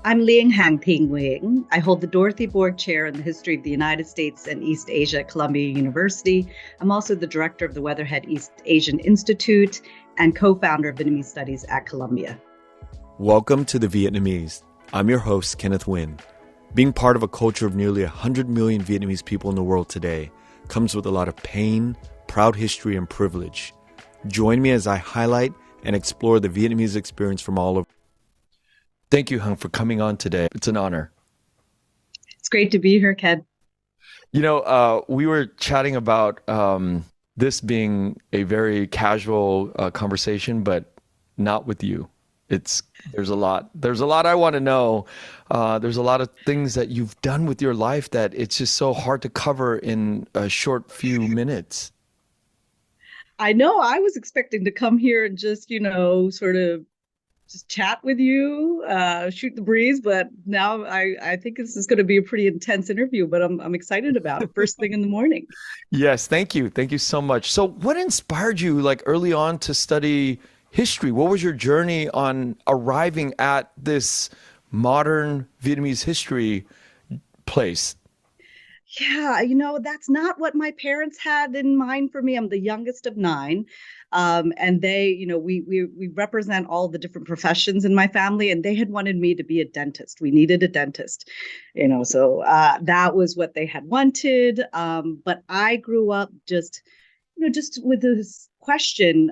I'm Lien-Hang Nguyen. I hold the Dorothy Borg Chair in the History of the United States and East Asia at Columbia University. I'm also the director of the Weatherhead East Asian Institute and co-founder of Vietnamese Studies at Columbia. Welcome to The Vietnamese. I'm your host, Kenneth Nguyen. Being part of a culture of nearly 100 million Vietnamese people in the world today comes with a lot of pain, proud history, and privilege. Join me as I highlight and explore the Vietnamese experience from all over. Thank you, Hung, for coming on today. It's an honor. It's great to be here, Ken. We were chatting about this being a very casual conversation, but not with you. There's a lot I want to know. There's a lot of things that you've done with your life that it's just so hard to cover in a short few minutes. I know I was expecting to come here and just, sort of just chat with you, shoot the breeze. But now I think this is going to be a pretty intense interview, but I'm excited about it. First thing in the morning. Yes, thank you. Thank you so much. So what inspired you early on to study history? What was your journey on arriving at this modern Vietnamese history place? Yeah, that's not what my parents had in mind for me. I'm the youngest of nine. And they, we represent all the different professions in my family, and they had wanted me to be a dentist. We needed a dentist, so that was what they had wanted. But I grew up just with this question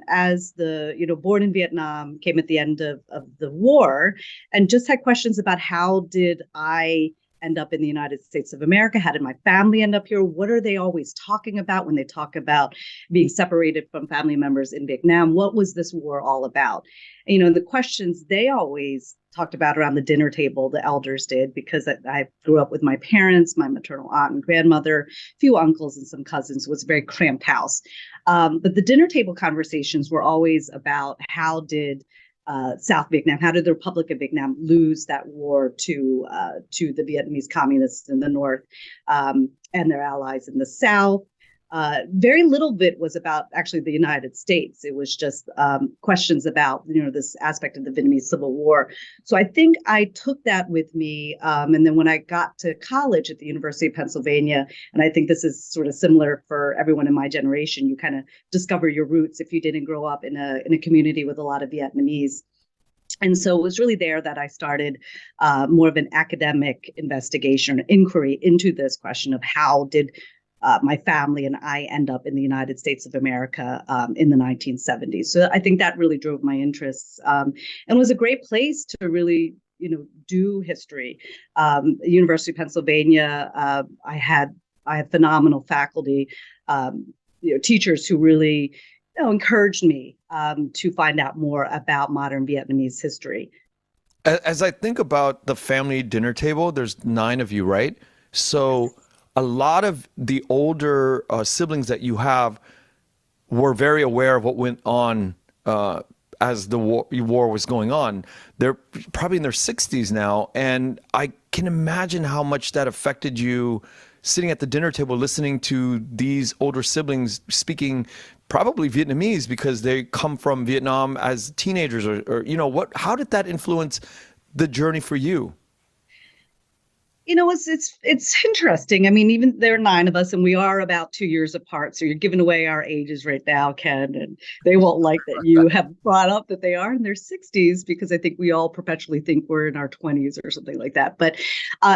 as born in Vietnam, came at the end of the war, and just had questions about how did I end up in the United States of America? How did my family end up here? What are they always talking about when they talk about being separated from family members in Vietnam? What was this war all about? The questions they always talked about around the dinner table, the elders did, because I grew up with my parents, my maternal aunt and grandmother, a few uncles and some cousins. It was a very cramped house. But the dinner table conversations were always about how did South Vietnam, how did the Republic of Vietnam lose that war to the Vietnamese communists in the north and their allies in the south? Very little bit was about actually the United States. It was just questions about this aspect of the Vietnamese Civil War. So I think I took that with me, and then when I got to college at the University of Pennsylvania, and I think this is sort of similar for everyone in my generation, you kind of discover your roots if you didn't grow up in a community with a lot of Vietnamese. And so it was really there that I started more of an academic investigation, inquiry into this question of how did my family and I end up in the United States of America in the 1970s. So I think that really drove my interests and was a great place to really, do history. University of Pennsylvania, I had phenomenal faculty, teachers who really encouraged me to find out more about modern Vietnamese history. As I think about the family dinner table, there's 9 of you, right? So Yes. A lot of the older siblings that you have were very aware of what went on as the war was going on. They're probably in their 60s now, and I can imagine how much that affected you sitting at the dinner table listening to these older siblings speaking probably Vietnamese because they come from Vietnam as teenagers or how did that influence the journey for you? It's interesting. I mean, even there are 9 of us, and we are about 2 years apart. So you're giving away our ages right now, Ken, and they won't like that you have brought up that they are in their 60s because I think we all perpetually think we're in our 20s or something like that. But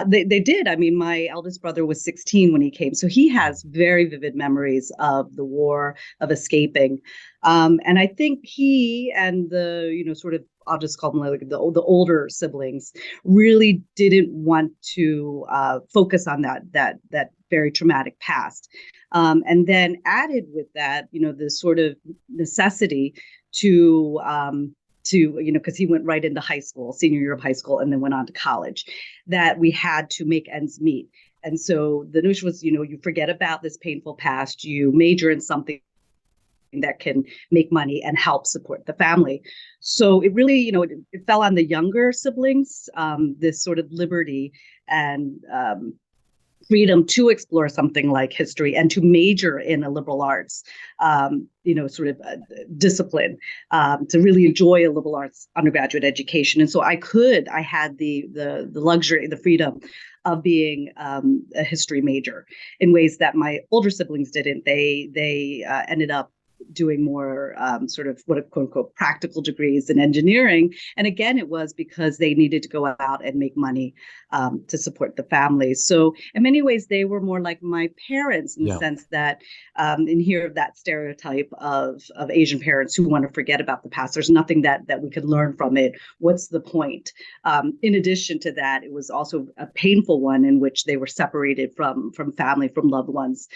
they did. I mean, my eldest brother was 16 when he came, so he has very vivid memories of the war, of escaping. And I think he and the, sort of, I'll just call them like the older siblings, really didn't want to focus on that very traumatic past. And then added with that, the sort of necessity to because he went right into high school, senior year of high school, and then went on to college, that we had to make ends meet. And so the notion was, you forget about this painful past, you major in something that can make money and help support the family. So it really, it fell on the younger siblings, this sort of liberty and freedom to explore something like history and to major in a liberal arts, sort of discipline, to really enjoy a liberal arts undergraduate education. And so I had the luxury, the freedom of being a history major in ways that my older siblings didn't. They ended up doing more sort of what quote unquote practical degrees in engineering. And again, it was because they needed to go out and make money to support the families. So in many ways, they were more like my parents in the sense that, and here that stereotype of Asian parents who want to forget about the past. There's nothing that we could learn from it. What's the point? In addition to that, it was also a painful one in which they were separated from family, from loved ones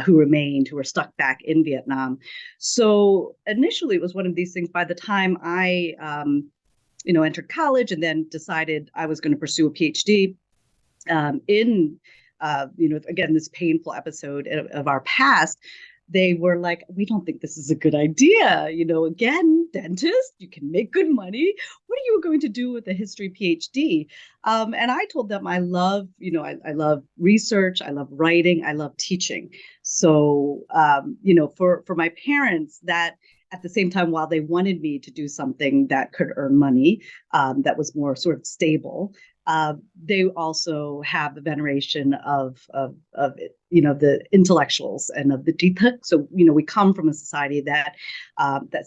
who were stuck back in Vietnam. So initially, it was one of these things. By the time I, entered college and then decided I was going to pursue a PhD again, this painful episode of our past, they were like, we don't think this is a good idea. Again, dentist, you can make good money. What are you going to do with a history PhD? And I told them I love, I love research. I love writing. I love teaching. So, for my parents, that at the same time, while they wanted me to do something that could earn money, that was more sort of stable, they also have a veneration of the intellectuals and of the ditek. So we come from a society that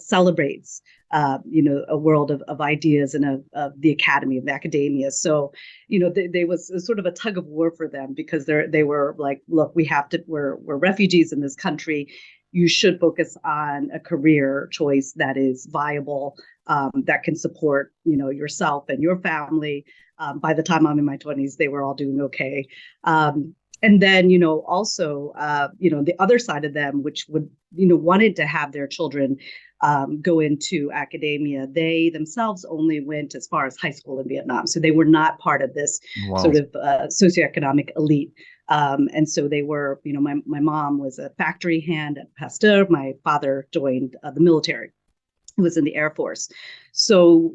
celebrates a world of ideas and of the academy, of academia. So they was sort of a tug of war for them, because they were like, look, we're refugees in this country. You should focus on a career choice that is viable, that can support yourself and your family. By the time I'm in my 20s, they were all doing okay. And then, also, the other side of them, which wanted to have their children go into academia, they themselves only went as far as high school in Vietnam. So they were not part of this sort of socioeconomic elite. And so they were, my mom was a factory hand at Pasteur. My father joined the military. Who was in the Air Force. So,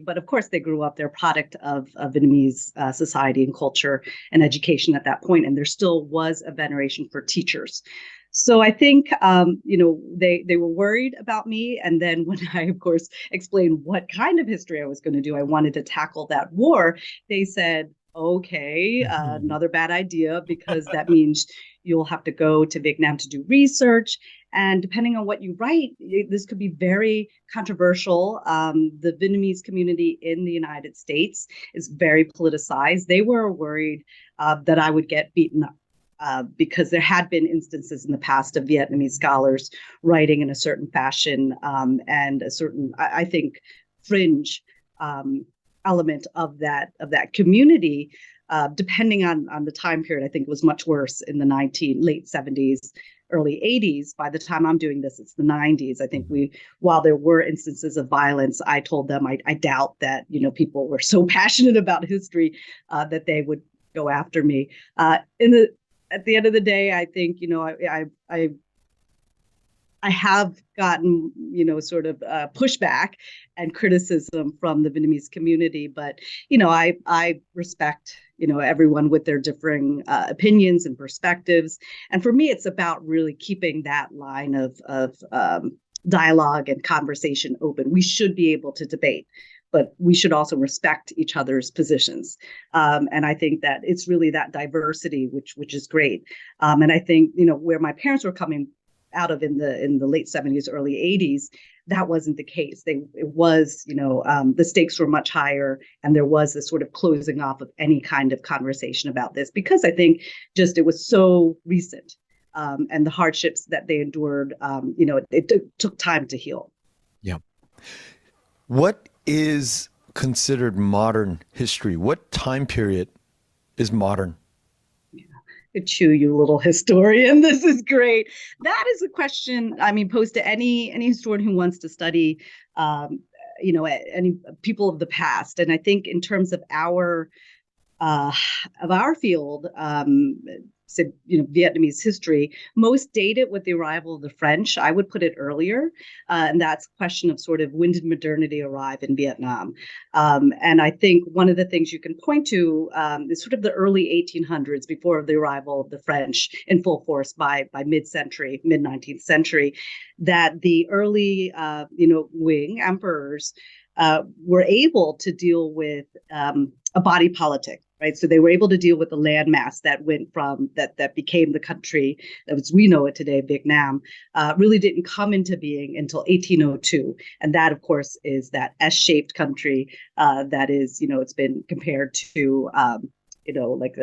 but of course they grew up, they're a product of Vietnamese society and culture and education at that point. And there still was a veneration for teachers. So I think, they were worried about me. And then when I, of course, explained what kind of history I was going to do, I wanted to tackle that war. They said, okay, another bad idea, because that means you'll have to go to Vietnam to do research. And depending on what you write, this could be very controversial. The Vietnamese community in the United States is very politicized. They were worried that I would get beaten up because there had been instances in the past of Vietnamese scholars writing in a certain fashion and a certain, I think, fringe element of that community. Depending on the time period, I think it was much worse in the late 70s, early 80s. By the time I'm doing this, it's the 90s. I think while there were instances of violence, I told them I doubt that people were so passionate about history that they would go after me. At the end of the day, I think I have gotten, sort of pushback and criticism from the Vietnamese community, but, I respect, everyone with their differing opinions and perspectives. And for me, it's about really keeping that line of dialogue and conversation open. We should be able to debate, but we should also respect each other's positions. And I think that it's really that diversity, which is great. And I think, where my parents were coming out of in the late 70s, early 80s, that wasn't the case. It was, the stakes were much higher, and there was this sort of closing off of any kind of conversation about this, because I think just it was so recent, and the hardships that they endured, it took time to heal. Yeah. What is considered modern history? What time period is modern? Chew, you little historian. This is great. That is a question, posed to any historian who wants to study, any people of the past. And I think in terms of our field, Vietnamese history, most date it with the arrival of the French. I would put it earlier, and that's a question of sort of when did modernity arrive in Vietnam? And I think one of the things you can point to is sort of the early 1800s, before the arrival of the French in full force by mid-century, mid-19th century, that the early Nguyen emperors were able to deal with a body politic, right? So they were able to deal with the landmass that went from that became the country that was we know it today, Vietnam, really didn't come into being until 1802, and that, of course, is that S-shaped country that is, it's been compared to, like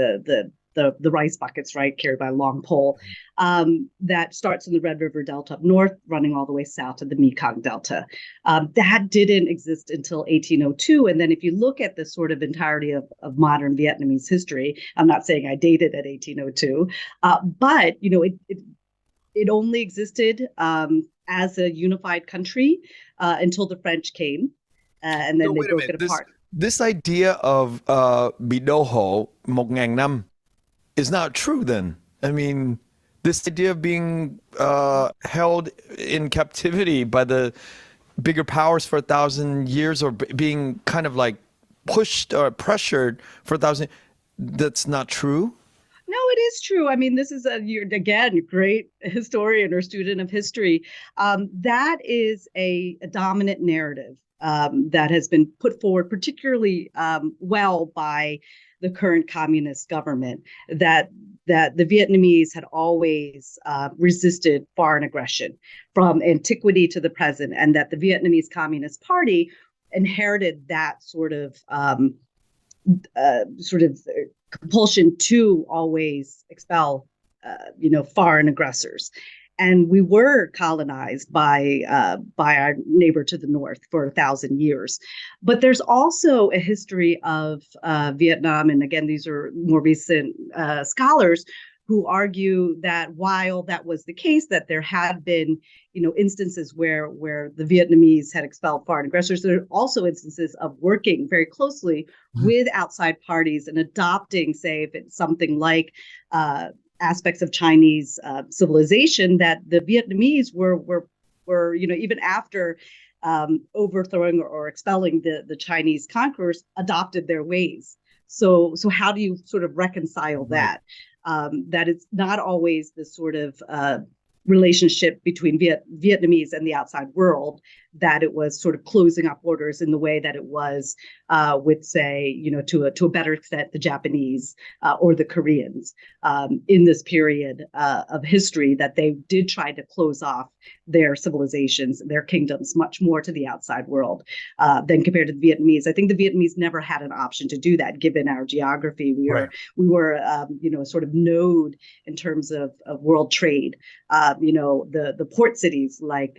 the rice buckets, right, carried by a long pole, that starts in the Red River Delta up north, running all the way south to the Mekong Delta. That didn't exist until 1802. And then if you look at the sort of entirety of modern Vietnamese history, I'm not saying I dated at 1802, but, it only existed as a unified country until the French came, and then So they wait a broke it minute. This apart. this idea of bị đô hộ 1.000 năm is not true then. I mean, this idea of being held in captivity by the bigger powers for 1,000 years, or being kind of like pushed or pressured for 1,000, that's not true. No, it is true. I mean, this is you're again, great historian or student of history. That is a dominant narrative that has been put forward particularly well by the current communist government, that the Vietnamese had always resisted foreign aggression from antiquity to the present, and that the Vietnamese Communist Party inherited that sort of compulsion to always expel, foreign aggressors. And we were colonized by our neighbor to the north for 1,000 years. But there's also a history of Vietnam, and again, these are more recent scholars who argue that while that was the case, that there had been, instances where the Vietnamese had expelled foreign aggressors, there are also instances of working very closely with outside parties and adopting, say, if it's something like aspects of Chinese civilization, that the Vietnamese were even after overthrowing or expelling the Chinese conquerors, adopted their ways. So how do you sort of reconcile that? That it's not always the sort of relationship between Vietnamese and the outside world, that it was sort of closing up borders in the way that it was with, say, to a better extent, the Japanese or the Koreans in this period of history, that they did try to close off their civilizations, their kingdoms, much more to the outside world than compared to the Vietnamese. I think the Vietnamese never had an option to do that, given our geography. We were a sort of node in terms of world trade. The port cities, like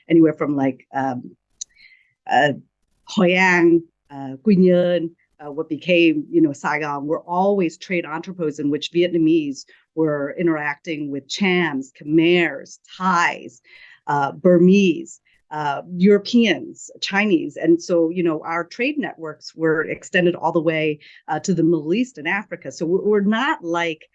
anywhere from like Hoi An, Quy Nhơn, what became Saigon, were always trade entrepôts in which Vietnamese were interacting with Chams, Khmers, Thais, Burmese, Europeans, Chinese. And so, our trade networks were extended all the way to the Middle East and Africa. So we're not like,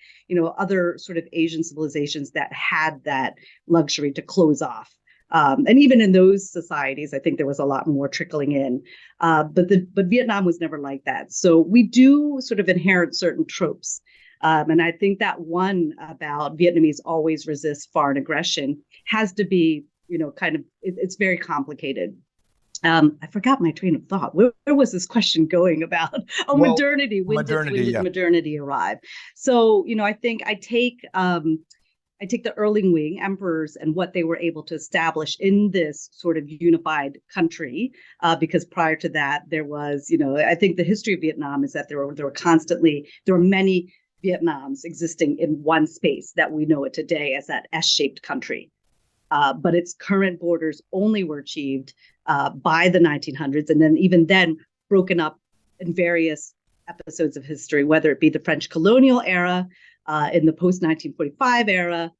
other sort of Asian civilizations that had that luxury to close off. And even in those societies, I think there was a lot more trickling in. But Vietnam was never like that. So we do sort of inherit certain tropes. And I think that one about Vietnamese always resist foreign aggression has to be, it's very complicated. I forgot my train of thought. Where was this question going about? Modernity. When did modernity arrive? So, I think I take the early Nguyen emperors and what they were able to establish in this sort of unified country, because prior to that, there was, I think the history of Vietnam is that there were many Vietnams existing in one space that we know it today as that S-shaped country. But its current borders only were achieved by the 1900s, and then even then broken up in various episodes of history, whether it be the French colonial era, in the post-1945 era,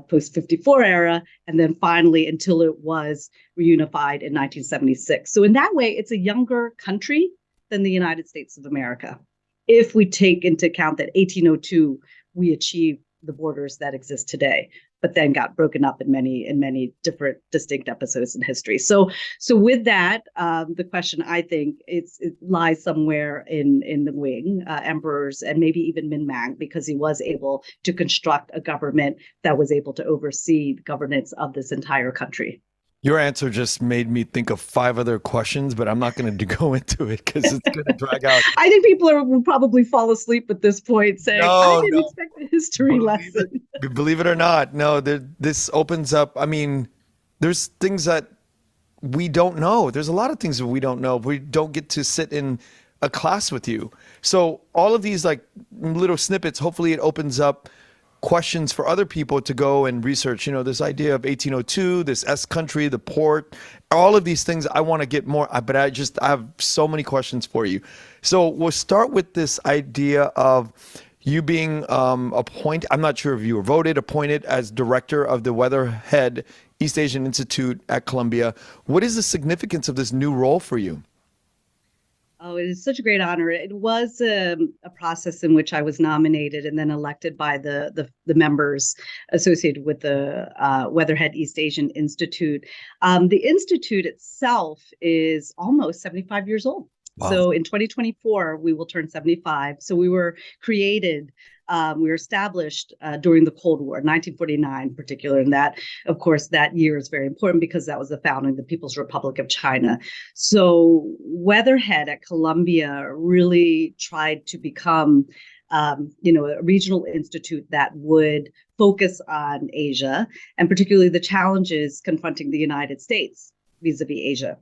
post-54 era, and then finally until it was reunified in 1976. So in that way, it's a younger country than the United States of America. if we take into account that 1802, we achieved the borders that exist today, but then got broken up in many different distinct episodes in history. So with that, the question, I think it lies somewhere in the Nguyen emperors, and maybe even Lien-Hang, because he was able to construct a government that was able to oversee the governance of this entire country. Your answer just made me think of 5 other questions, but I'm not going to go into it because it's going to drag out. I think people will probably fall asleep at this point saying, I didn't expect a history lesson. Believe it or not, no, this opens up. I mean, there's things that we don't know. There's a lot of things that we don't know. We don't get to sit in a class with you. So all of these like little snippets, hopefully it opens up questions for other people to go and research, this idea of 1802, this S country, the port, all of these things. I want to get more, but I have so many questions for you. So we'll start with this idea of you being appointed. I'm not sure if you were appointed as director of the Weatherhead East Asian Institute at Columbia. What is the significance of this new role for you? Oh, it is such a great honor. It was a process in which I was nominated and then elected by the members associated with the Weatherhead East Asian Institute. The institute itself is almost 75 years old. Wow. So in 2024, we will turn 75. So we were created, we were established during the Cold War, 1949 in particular. And that, of course, that year is very important because that was the founding of the People's Republic of China. So Weatherhead at Columbia really tried to become a regional institute that would focus on Asia, and particularly the challenges confronting the United States vis-a-vis Asia.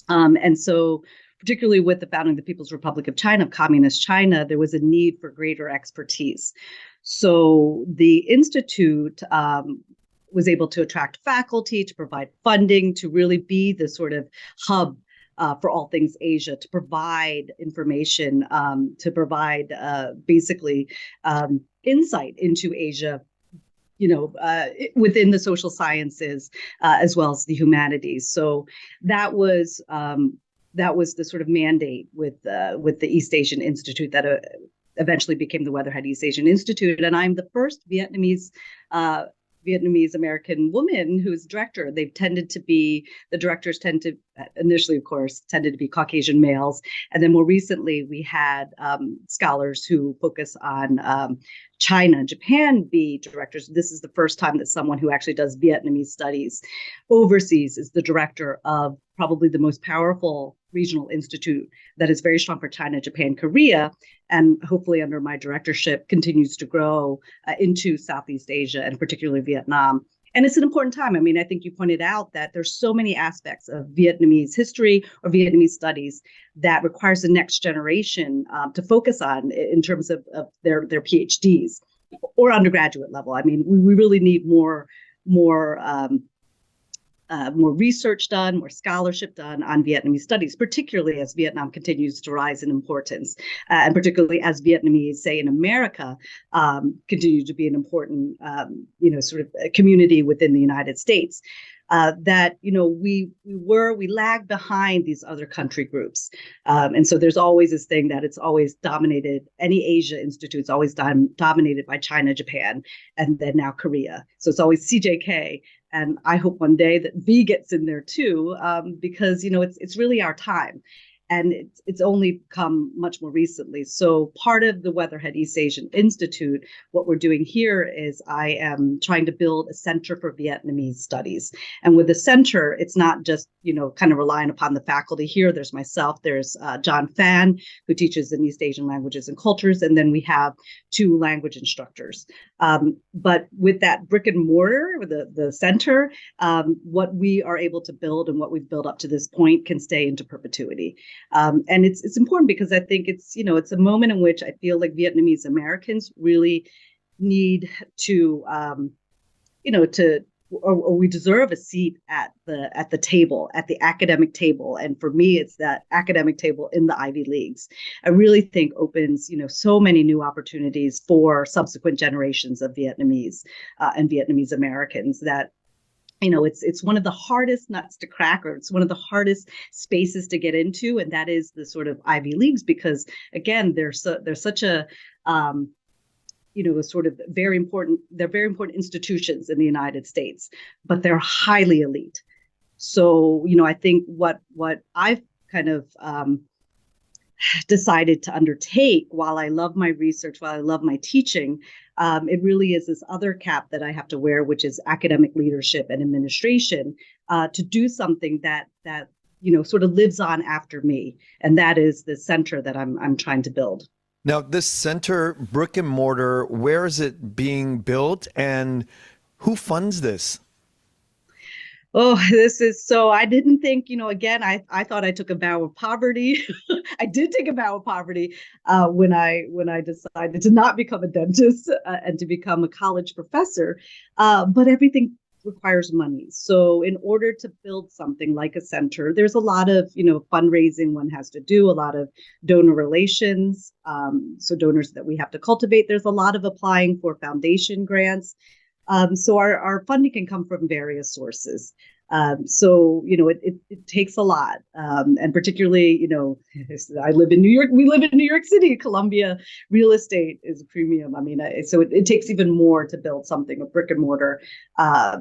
And so particularly with the founding of the People's Republic of China, of Communist China, there was a need for greater expertise. So the Institute was able to attract faculty, to provide funding, to really be the sort of hub for all things Asia, to provide information, to provide basically insight into Asia, within the social sciences as well as the humanities. So that was the sort of mandate with the East Asian Institute that eventually became the Weatherhead East Asian Institute. And I'm the first Vietnamese American woman who's director. The directors tend to, initially, of course, tended to be Caucasian males. And then more recently, we had scholars who focus on China and Japan be directors. This is the first time that someone who actually does Vietnamese studies overseas is the director of probably the most powerful regional institute that is very strong for China, Japan, Korea, and hopefully under my directorship continues to grow into Southeast Asia and particularly Vietnam. And it's an important time. I mean, I think you pointed out that there's so many aspects of Vietnamese history or Vietnamese studies that requires the next generation to focus on in terms of their PhDs or undergraduate level. I mean, we really need more research done, more scholarship done on Vietnamese studies, particularly as Vietnam continues to rise in importance, and particularly as Vietnamese, say in America, continue to be an important, sort of community within the United States. That we lag behind these other country groups, and so there's always this thing that it's always dominated. Any Asia institute's always dominated by China, Japan, and then now Korea. So it's always CJK. And I hope one day that V gets in there too, because it's really our time. And it's only come much more recently. So part of the Weatherhead East Asian Institute, what we're doing here is I am trying to build a center for Vietnamese studies. And with the center, it's not just, kind of relying upon the faculty here. There's myself, there's John Phan, who teaches in East Asian languages and cultures. And then we have 2 language instructors. But with that brick and mortar, the center, what we are able to build and what we've built up to this point can stay into perpetuity. And it's important because I think it's a moment in which I feel like Vietnamese Americans really need to, or we deserve a seat at the table, at the academic table. And for me, it's that academic table in the Ivy Leagues. I really think opens, so many new opportunities for subsequent generations of Vietnamese and Vietnamese Americans that it's one of the hardest nuts to crack, or it's one of the hardest spaces to get into, and that is the sort of Ivy Leagues, because again, there's such a sort of very important, they're very important institutions in the United States, but they're highly elite. So, I think what I've kind of decided to undertake, while I love my research, while I love my teaching, it really is this other cap that I have to wear, which is academic leadership and administration, to do something that sort of lives on after me, and that is the center that I'm trying to build. Now, this center, brick and mortar, where is it being built, and who funds this? Oh, this is so, I didn't think, again, I thought I took a vow of poverty. I did take a vow of poverty when I decided to not become a dentist and to become a college professor. But everything requires money. So in order to build something like a center, there's a lot of, fundraising one has to do, a lot of donor relations. So donors that we have to cultivate. There's a lot of applying for foundation grants. So our funding can come from various sources. So, it takes a lot. And particularly, I live in New York. We live in New York City. Columbia real estate is a premium. I mean, so it takes even more to build something, a brick and mortar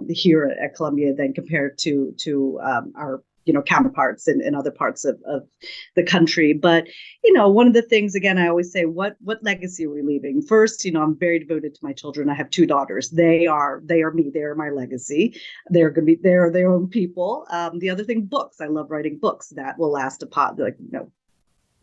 here at Columbia than compared to our counterparts in other parts of the country. But, one of the things, again, I always say, what legacy are we leaving? First, I'm very devoted to my children. I have two daughters. They are me. They are my legacy. They're going to be, they're their own people. The other thing, books. I love writing books that will last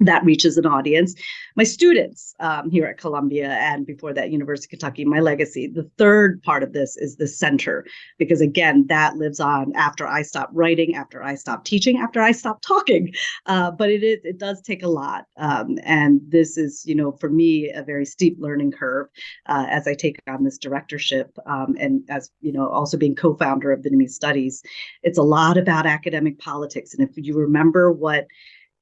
that reaches an audience. My students here at Columbia, and before that, University of Kentucky, my legacy. The third part of this is the center, because again, that lives on after I stop writing, after I stop teaching, after I stop talking. But it does take a lot. And this is, for me, a very steep learning curve as I take on this directorship. And as, also being co-founder of Vietnamese Studies, it's a lot about academic politics. And if you remember what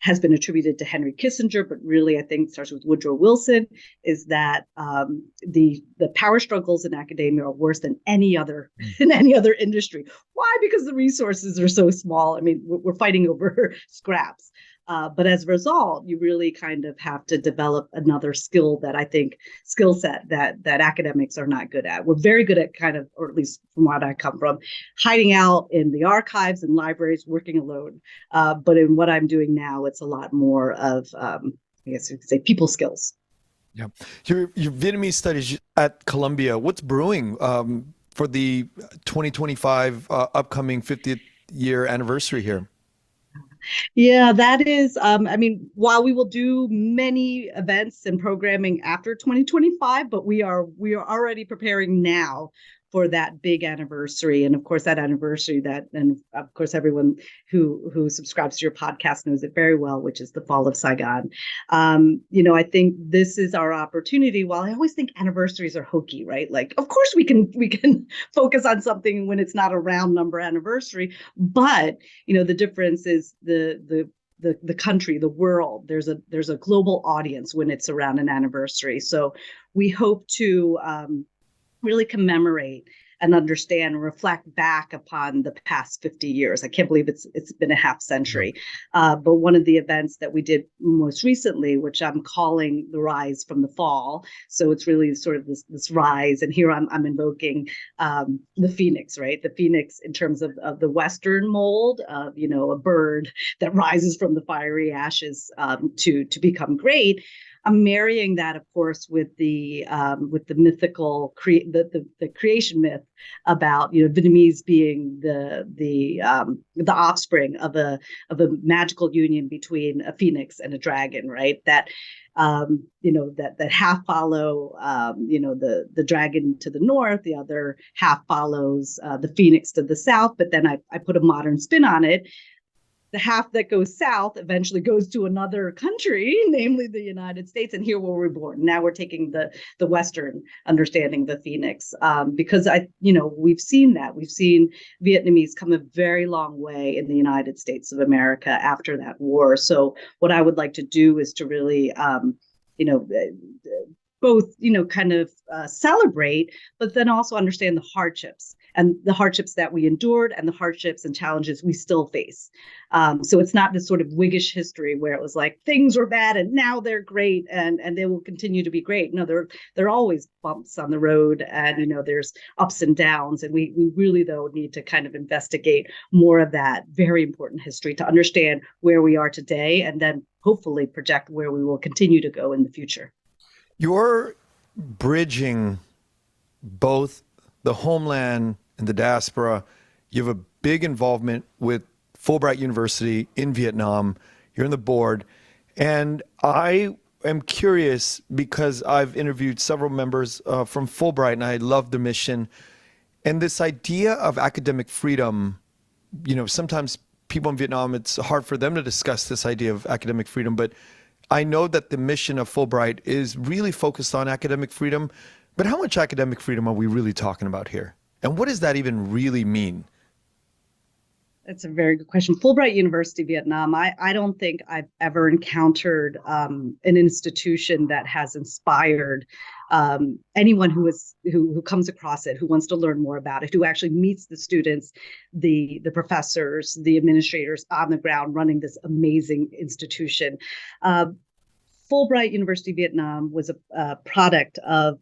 has been attributed to Henry Kissinger, but really I think starts with Woodrow Wilson, is that the power struggles in academia are worse than any other in any other industry. Why? Because the resources are so small. I mean, we're fighting over scraps. But as a result, you really kind of have to develop another skill set that academics are not good at. We're very good at kind of, or at least from what I come from, hiding out in the archives and libraries, working alone. But in what I'm doing now, it's a lot more of, I guess you could say, people skills. Yeah. Your Vietnamese studies at Columbia, what's brewing for the 2025 upcoming 50th year anniversary here? Yeah, that is, while we will do many events and programming after 2025, but we are already preparing now for that big anniversary. And of course, that anniversary and of course, everyone who subscribes to your podcast knows it very well, which is the fall of Saigon. I think this is our opportunity. While I always think anniversaries are hokey, right? Like, of course we can focus on something when it's not a round number anniversary, but the difference is the country, the world. There's a global audience when it's around an anniversary. So we hope to really commemorate and understand and reflect back upon the past 50 years. I can't believe it's been a half century. But one of the events that we did most recently, which I'm calling the Rise from the Fall. So it's really sort of this rise. And here I'm invoking the phoenix, right? The phoenix in terms of the Western mold of, a bird that rises from the fiery ashes to become great. I'm marrying that, of course, with the mythical the creation myth about Vietnamese being the offspring of a magical union between a phoenix and a dragon, right? That that half follow the dragon to the north, the other half follows the phoenix to the south. But then I put a modern spin on it. The half that goes south eventually goes to another country, namely the United States, and here we're reborn. Now we're taking the Western understanding of the phoenix, because we've seen that. We've seen Vietnamese come a very long way in the United States of America after that war. So what I would like to do is to really, both, kind of celebrate, but then also understand the hardships and the hardships that we endured and the hardships and challenges we still face. So it's not this sort of Whiggish history where it was like things were bad and now they're great and they will continue to be great. No, there are always bumps on the road, and there's ups and downs, and we really though need to kind of investigate more of that very important history to understand where we are today, and then hopefully project where we will continue to go in the future. You're bridging both the homeland and the diaspora. You have a big involvement with Fulbright University in Vietnam. You're on the board. And I am curious because I've interviewed several members from Fulbright, and I love the mission. And this idea of academic freedom, sometimes people in Vietnam, it's hard for them to discuss this idea of academic freedom, but I know that the mission of Fulbright is really focused on academic freedom. But how much academic freedom are we really talking about here? And what does that even really mean? That's a very good question. Fulbright University, Vietnam, I don't think I've ever encountered an institution that has inspired anyone who comes across it, who wants to learn more about it, who actually meets the students, the professors, the administrators on the ground running this amazing institution. Fulbright University Vietnam was a product of,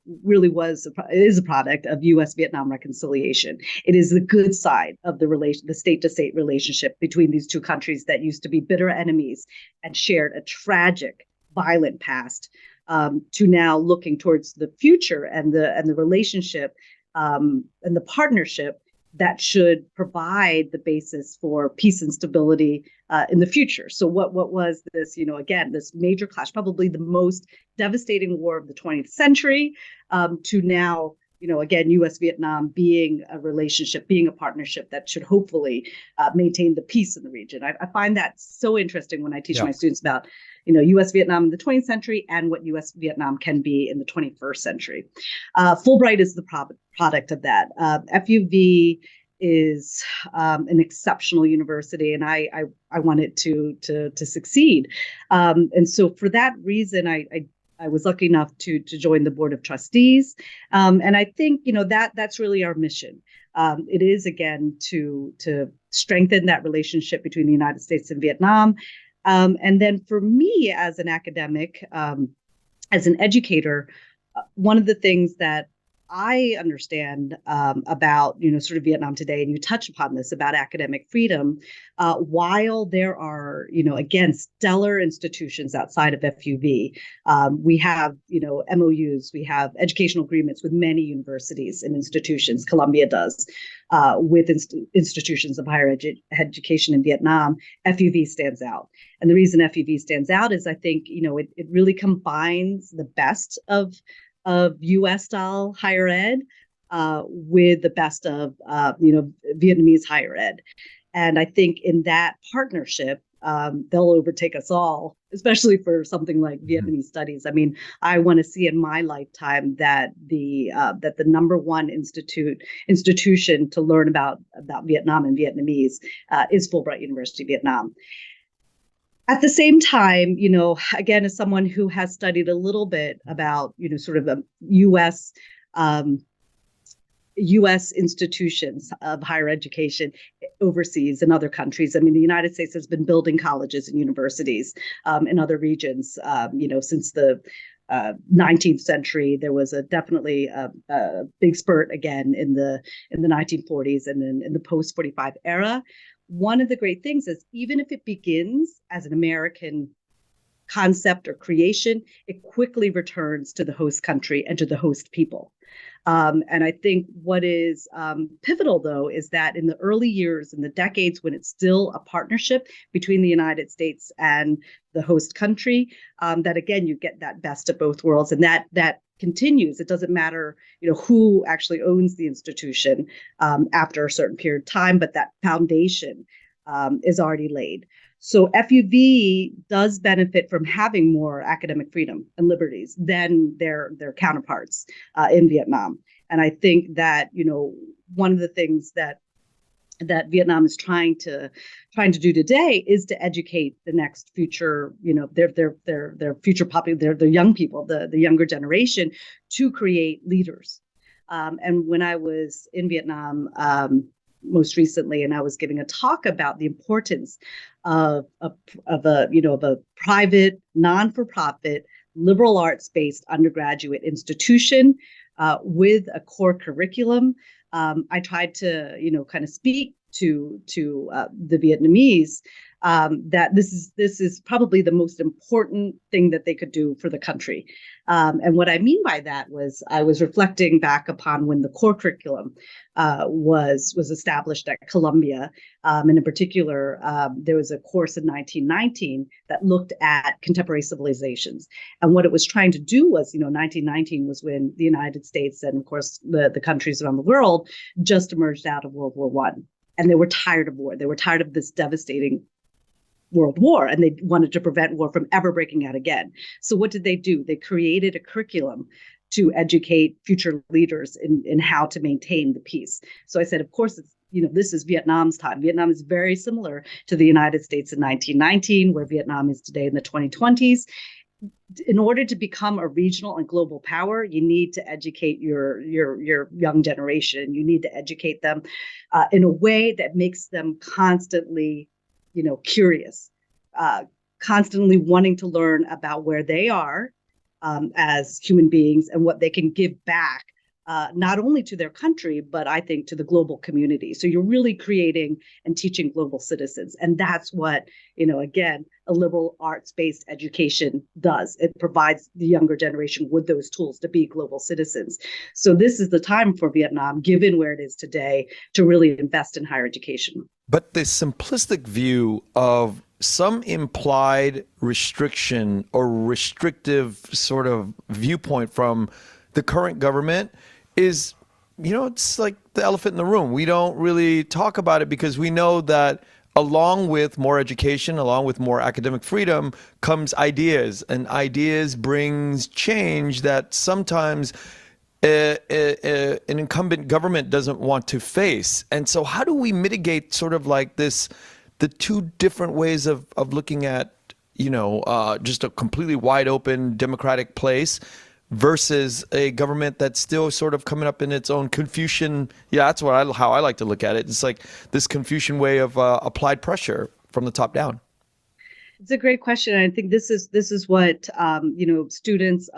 is a product of U.S.-Vietnam reconciliation. It is the good side of the state-to-state relationship between these two countries that used to be bitter enemies and shared a tragic, violent past, to now looking towards the future and the relationship and the partnership that should provide the basis for peace and stability in the future. So what was this, again, this major clash, probably the most devastating war of the 20th century, to now, again, U.S.-Vietnam being a relationship, being a partnership that should hopefully maintain the peace in the region. I find that so interesting when I teach my students about, U.S.-Vietnam in the 20th century and what U.S.-Vietnam can be in the 21st century. Fulbright is the product of that. FUV is an exceptional university, and I want it to succeed. And so for that reason, I was lucky enough to join the board of trustees, and I think that's really our mission. It is again to strengthen that relationship between the United States and Vietnam, and then for me as an academic, as an educator, one of the things that I understand about, sort of Vietnam today, and you touch upon this about academic freedom, while there are, again, stellar institutions outside of FUV, we have, MOUs, we have educational agreements with many universities and institutions. Columbia does with institutions of higher education in Vietnam. FUV stands out. And the reason FUV stands out is I think, it really combines the best of U.S. style higher ed with the best of Vietnamese higher ed, and I think in that partnership they'll overtake us all, especially for something like Vietnamese studies. I mean, I want to see in my lifetime that the number one institution to learn about Vietnam and Vietnamese is Fulbright University Vietnam. At the same time, again, as someone who has studied a little bit about, sort of U.S. institutions of higher education overseas in other countries. I mean, the United States has been building colleges and universities in other regions, since the 19th century. There was definitely a big spurt again in the 1940s and then in the post-45 era. One of the great things is even if it begins as an American concept or creation, it quickly returns to the host country and to the host people. And I think what is pivotal, though, is that in the early years, in the decades when it's still a partnership between the United States and the host country, that, again, you get that best of both worlds. And that continues. It doesn't matter, who actually owns the institution after a certain period of time, but that foundation is already laid. So FUV does benefit from having more academic freedom and liberties than their counterparts in Vietnam. And I think that, one of the things that Vietnam is trying to do today is to educate the next future, their future their young people, the younger generation, to create leaders. And when I was in Vietnam most recently, and I was giving a talk about the importance of a private, non-for-profit, liberal arts-based undergraduate institution with a core curriculum. I tried to, kind of speak to the Vietnamese that this is probably the most important thing that they could do for the country. And what I mean by that was I was reflecting back upon when the core curriculum was established at Columbia. And in particular, there was a course in 1919 that looked at contemporary civilizations. And what it was trying to do was, 1919 was when the United States and, of course, the countries around the world just emerged out of World War I. And they were tired of war. They were tired of this devastating World War, and they wanted to prevent war from ever breaking out again. So what did they do? They created a curriculum to educate future leaders in how to maintain the peace. So I said, of course, it's, this is Vietnam's time. Vietnam is very similar to the United States in 1919, where Vietnam is today in the 2020s. In order to become a regional and global power, you need to educate your young generation. You need to educate them in a way that makes them constantly curious, constantly wanting to learn about where they are as human beings and what they can give back, not only to their country, but I think to the global community. So you're really creating and teaching global citizens. And that's what, again, a liberal arts-based education does. It provides the younger generation with those tools to be global citizens. So this is the time for Vietnam, given where it is today, to really invest in higher education. But the simplistic view of some implied restriction or restrictive sort of viewpoint from the current government is, it's like the elephant in the room. We don't really talk about it because we know that along with more education, along with more academic freedom, comes ideas, and ideas brings change that sometimes an incumbent government doesn't want to face. And so how do we mitigate sort of like this, the two different ways of looking at, just a completely wide open democratic place versus a government that's still sort of coming up in its own Confucian. Yeah, that's how I like to look at it. It's like this Confucian way of applied pressure from the top down. It's a great question. I think this is what students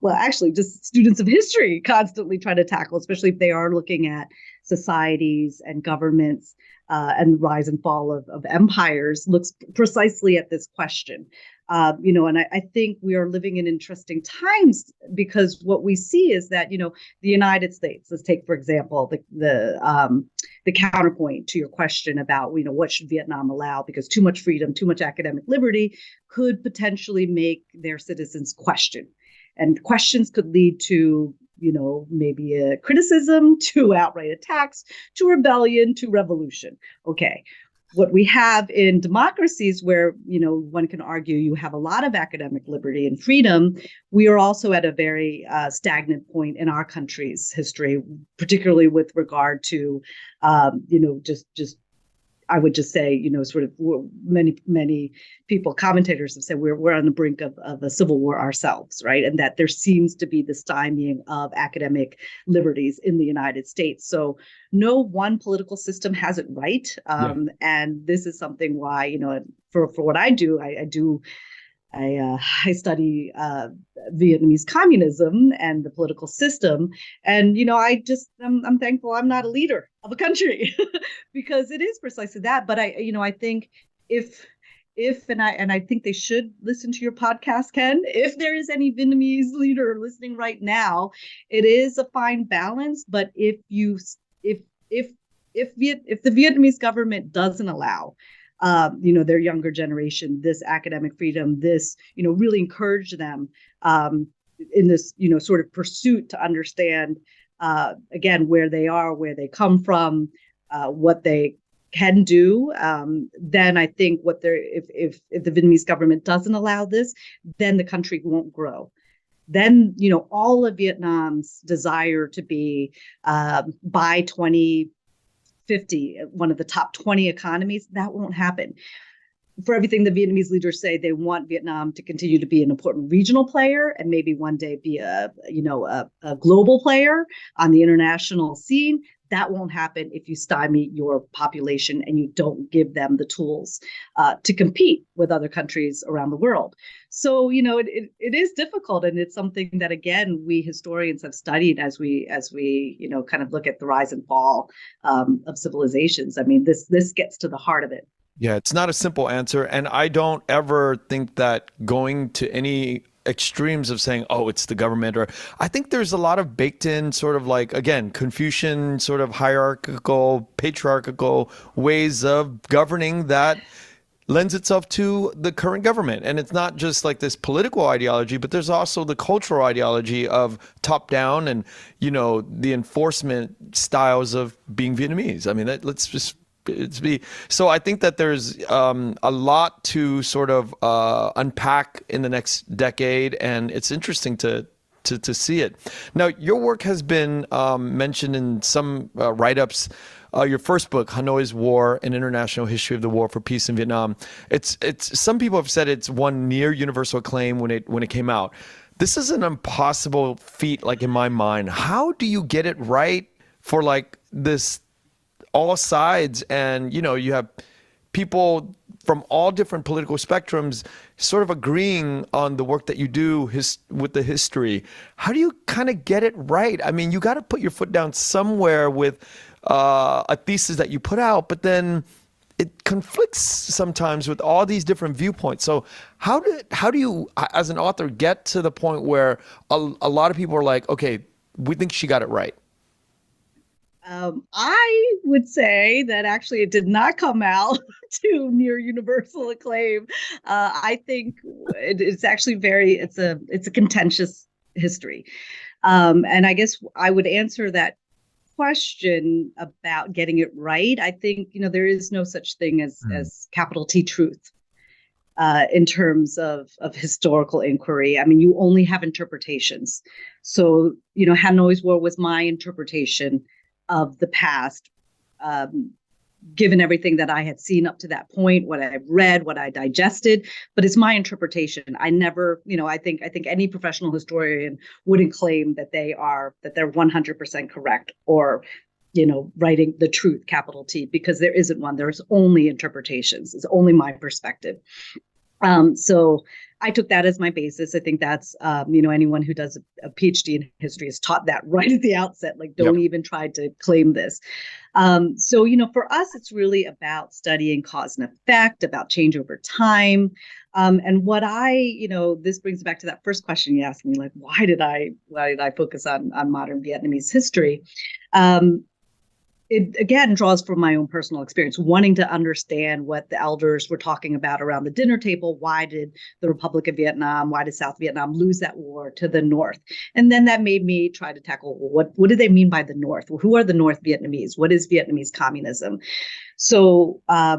well, actually, just students of history constantly try to tackle, especially if they are looking at societies and governments and rise and fall of empires, looks precisely at this question. And I think we are living in interesting times because what we see is that, the United States, let's take, for example, the counterpoint to your question about, what should Vietnam allow? Because too much freedom, too much academic liberty could potentially make their citizens question. And questions could lead to, maybe a criticism, to outright attacks, to rebellion, to revolution. Okay. What we have in democracies where, one can argue you have a lot of academic liberty and freedom, we are also at a very stagnant point in our country's history, particularly with regard to, just I would just say, sort of many people, commentators have said we're on the brink of a civil war ourselves, right? And that there seems to be the stymieing of academic liberties in the United States. So no one political system has it right. And this is something why, for what I do, I study Vietnamese communism and the political system, and I'm thankful I'm not a leader of a country because it is precisely that. But I think if I think they should listen to your podcast, Ken. If there is any Vietnamese leader listening right now, it is a fine balance. But if the Vietnamese government doesn't allow their younger generation this academic freedom, this, really encourage them in this, sort of pursuit to understand, again, where they are, where they come from, what they can do, then I think if the Vietnamese government doesn't allow this, then the country won't grow. Then, all of Vietnam's desire to be by 2050 one of the top 20 economies, that won't happen. for everything the Vietnamese leaders say, they want Vietnam to continue to be an important regional player and maybe one day be a global player on the international scene. That won't happen if you stymie your population and you don't give them the tools to compete with other countries around the world. So, it is difficult, and it's something that, again, we historians have studied as we kind of look at the rise and fall of civilizations. I mean, this gets to the heart of it. Yeah, it's not a simple answer. And I don't ever think that going to any extremes of saying, oh, it's the government, or I think there's a lot of baked in sort of like, again, Confucian sort of hierarchical, patriarchal ways of governing that lends itself to the current government. And it's not just like this political ideology, but there's also the cultural ideology of top down and, the enforcement styles of being Vietnamese. I mean, let's just so I think that there's a lot to sort of unpack in the next decade, and it's interesting to see it. Now, your work has been mentioned in some write-ups. Your first book, Hanoi's War: An International History of the War for Peace in Vietnam. It's some people have said it's won near universal acclaim when it came out. This is an impossible feat, like in my mind. How do you get it right for like this? All sides, and you have people from all different political spectrums sort of agreeing on the work that you do with the history. How do you kind of get it right? I mean, you got to put your foot down somewhere with a thesis that you put out, but then it conflicts sometimes with all these different viewpoints. So how do you, as an author, get to the point where a lot of people are like, okay, we think she got it right? I would say that actually it did not come out to near universal acclaim. I think it's actually it's a contentious history. And I guess I would answer that question about getting it right. I think, there is no such thing as capital T truth. In terms of historical inquiry. I mean, you only have interpretations. So, Hanoi's War was my interpretation of the past, given everything that I had seen up to that point, what I've read, what I digested, but it's my interpretation. I never, I think any professional historian wouldn't claim that they're 100% correct or, writing the truth, capital T, because there isn't one. There's only interpretations. It's only my perspective. So I took that as my basis. I think that's, anyone who does a PhD in history is taught that right at the outset, like, don't even try to claim this. So, for us, it's really about studying cause and effect, about change over time. And what this brings back to that first question you asked me, like, why did I focus on modern Vietnamese history? It again draws from my own personal experience, wanting to understand what the elders were talking about around the dinner table. Why did the Republic of Vietnam, why did South Vietnam lose that war to the North? And then that made me try to tackle, what do they mean by the North? Well, who are the North Vietnamese? What is Vietnamese communism? So I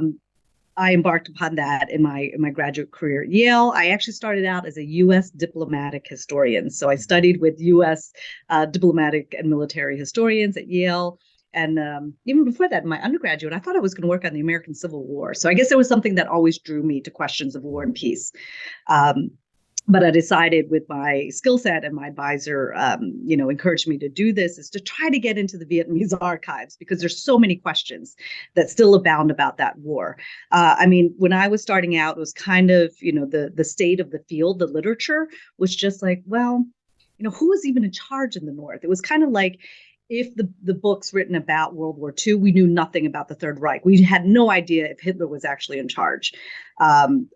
embarked upon that in my graduate career at Yale. I actually started out as a U.S. diplomatic historian. So I studied with U.S. Diplomatic and military historians at Yale. And even before that, in my undergraduate, I thought I was going to work on the American Civil War. So I guess it was something that always drew me to questions of war and peace. But I decided, with my skill set, and my advisor, encouraged me to do this, is to try to get into the Vietnamese archives, because there's so many questions that still abound about that war. I mean, when I was starting out, it was kind of, the state of the field, the literature was just like, well, who was even in charge in the North? It was kind of like, if the books written about World War II, we knew nothing about the Third Reich. We had no idea if Hitler was actually in charge,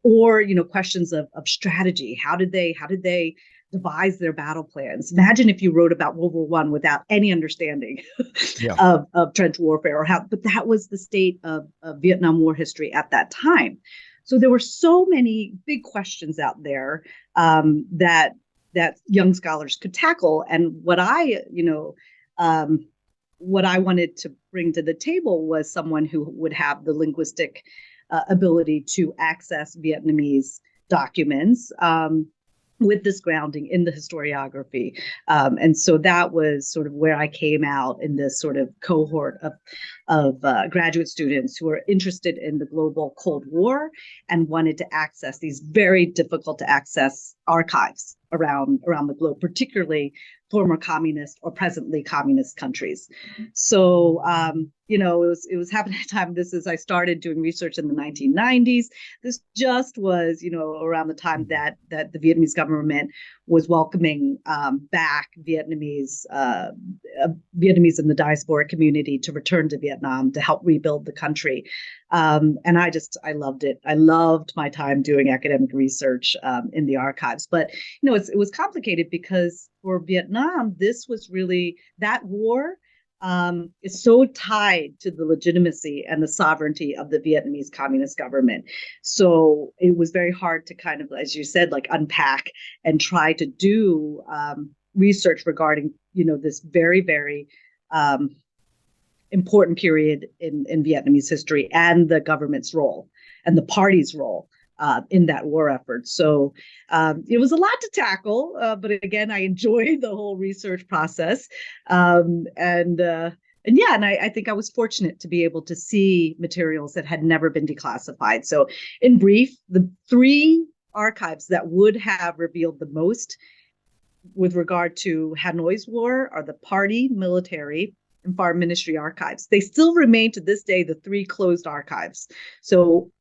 or questions of strategy. How did they devise their battle plans? Imagine if you wrote about World War I without any understanding of trench warfare, or how. But that was the state of Vietnam War history at that time. So there were so many big questions out there that young scholars could tackle, and what I wanted to bring to the table was someone who would have the linguistic ability to access Vietnamese documents, with this grounding in the historiography. And so that was sort of where I came out in this sort of cohort of graduate students who were interested in the global Cold War and wanted to access these very difficult to access archives around the globe, particularly former communist or presently communist countries. So, it was happening at a time. I started doing research in the 1990s. This just was, around the time that the Vietnamese government was welcoming back Vietnamese in the diaspora community to return to Vietnam to help rebuild the country. And I loved it. I loved my time doing academic research in the archives. But, it was complicated because for Vietnam, this was really that war is so tied to the legitimacy and the sovereignty of the Vietnamese Communist government. So it was very hard to kind of, as you said, like unpack and try to do research regarding, this very, very important period in Vietnamese history and the government's role and the party's role in that war effort. So it was a lot to tackle, but again, I enjoyed the whole research process. And I think I was fortunate to be able to see materials that had never been declassified. So in brief, the three archives that would have revealed the most with regard to Hanoi's war are the party, military, and foreign ministry archives. They still remain to this day the three closed archives. So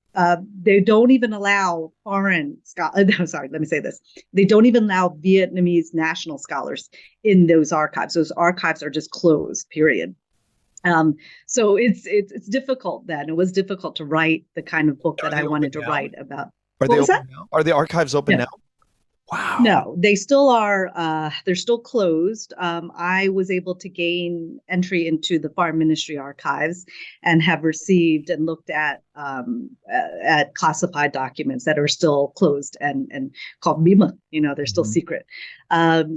they don't even allow foreign scholars. Let me say this. They don't even allow Vietnamese national scholars in those archives. Those archives are just closed, period. So it's difficult then. It was difficult to write the kind of book that I wanted to write about. Are they open now? Are the archives open now? Wow. No, they still are. They're still closed. I was able to gain entry into the Foreign Ministry archives and have received and looked at classified documents that are still closed and called MIMA. They're still secret. But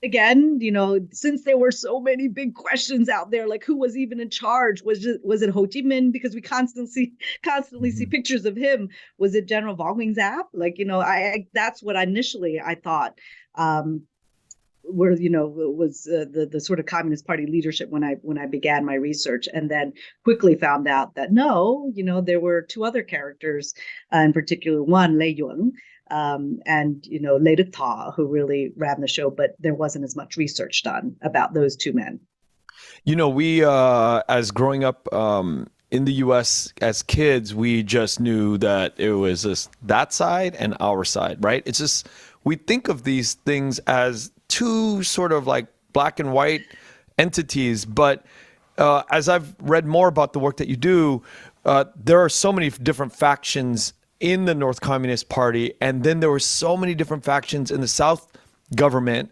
again, since there were so many big questions out there, like who was even in charge? Was it Ho Chi Minh? Because we constantly see pictures of him. Was it General Vo Nguyen Giap? That's what initially I thought was the sort of Communist Party leadership when I began my research, and then quickly found out that no, there were two other characters, in particular one Lê Duẩn, and Lê Đức Thọ, who really ran the show, but there wasn't as much research done about those two men. We as growing up in the U.S. as kids, we just knew that it was just that side and our side, right? It's just we think of these things as two sort of like black and white entities, but as I've read more about the work that you do, there are so many different factions in the North Communist Party, and then there were so many different factions in the South government.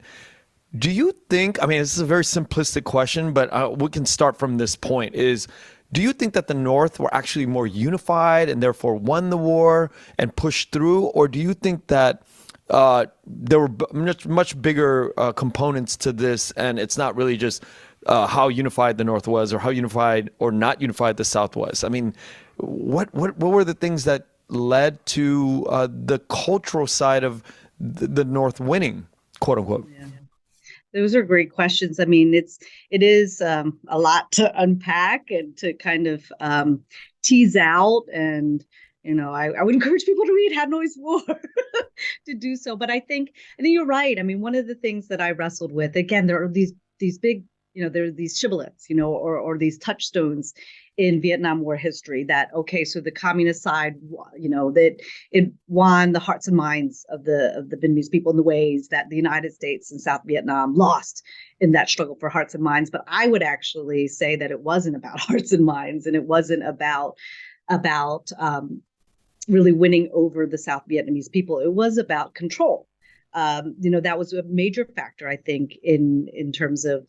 Do you think, this is a very simplistic question, but we can start from this point, do you think that the North were actually more unified and therefore won the war and pushed through? Or do you think that there were much bigger components to this, and it's not really just how unified the North was or how unified or not unified the South was? What were the things that led to the cultural side of the North winning, quote unquote? Yeah. Those are great questions. It is a lot to unpack and to kind of tease out. And, I would encourage people to read Hanoi's War to do so. But I think you're right. One of the things that I wrestled with, again, there are these big, there are these shibboleths, or these touchstones in Vietnam War history that, okay, so the communist side, that it won the hearts and minds of the Vietnamese people in the ways that the United States and South Vietnam lost in that struggle for hearts and minds. But I would actually say that it wasn't about hearts and minds, and it wasn't about really winning over the South Vietnamese people. It was about control. That was a major factor, I think, in terms of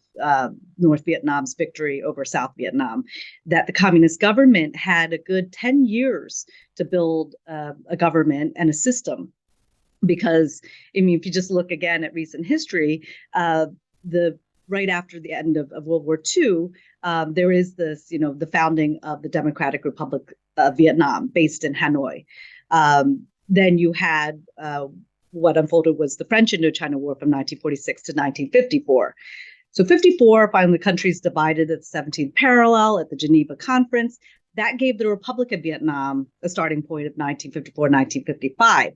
North Vietnam's victory over South Vietnam, that the communist government had a good 10 years to build a government and a system. Because, if you just look again at recent history, right after the end of World War II, there is this, the founding of the Democratic Republic of Vietnam based in Hanoi. Then you had what unfolded was the French Indochina War from 1946 to 1954. So 54, finally, the countries divided at the 17th parallel at the Geneva Conference. That gave the Republic of Vietnam a starting point of 1954, 1955.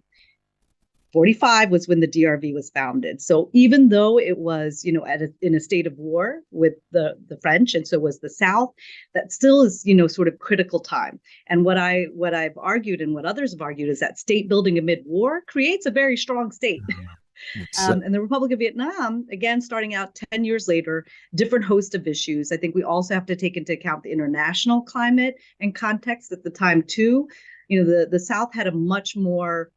45 was when the DRV was founded. So even though it was, in a state of war with the French, and so was the South, that still is, sort of critical time. And what I've argued and what others have argued is that state building amid war creates a very strong state. And the Republic of Vietnam, again, starting out 10 years later, different host of issues. I think we also have to take into account the international climate and context at the time too. The South had a much more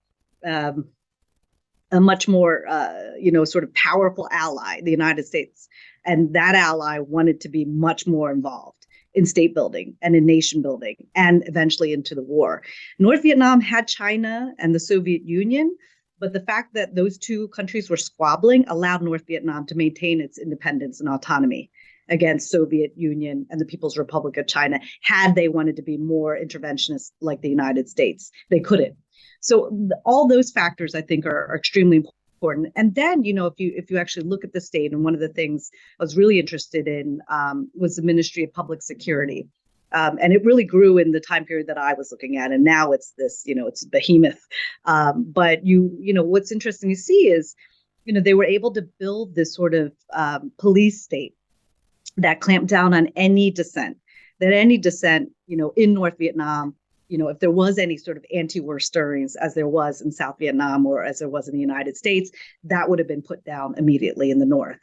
sort of powerful ally, the United States. And that ally wanted to be much more involved in state building and in nation building and eventually into the war. North Vietnam had China and the Soviet Union, but the fact that those two countries were squabbling allowed North Vietnam to maintain its independence and autonomy against Soviet Union and the People's Republic of China. Had they wanted to be more interventionist like the United States, they couldn't. So all those factors, I think, are extremely important. And then, if you actually look at the state, and one of the things I was really interested in was the Ministry of Public Security. And it really grew in the time period that I was looking at. And now it's this, it's behemoth. But what's interesting to see is, they were able to build this sort of police state that clamped down on any dissent, in North Vietnam, if there was any sort of anti-war stirrings, as there was in South Vietnam or as there was in the United States, that would have been put down immediately in the North.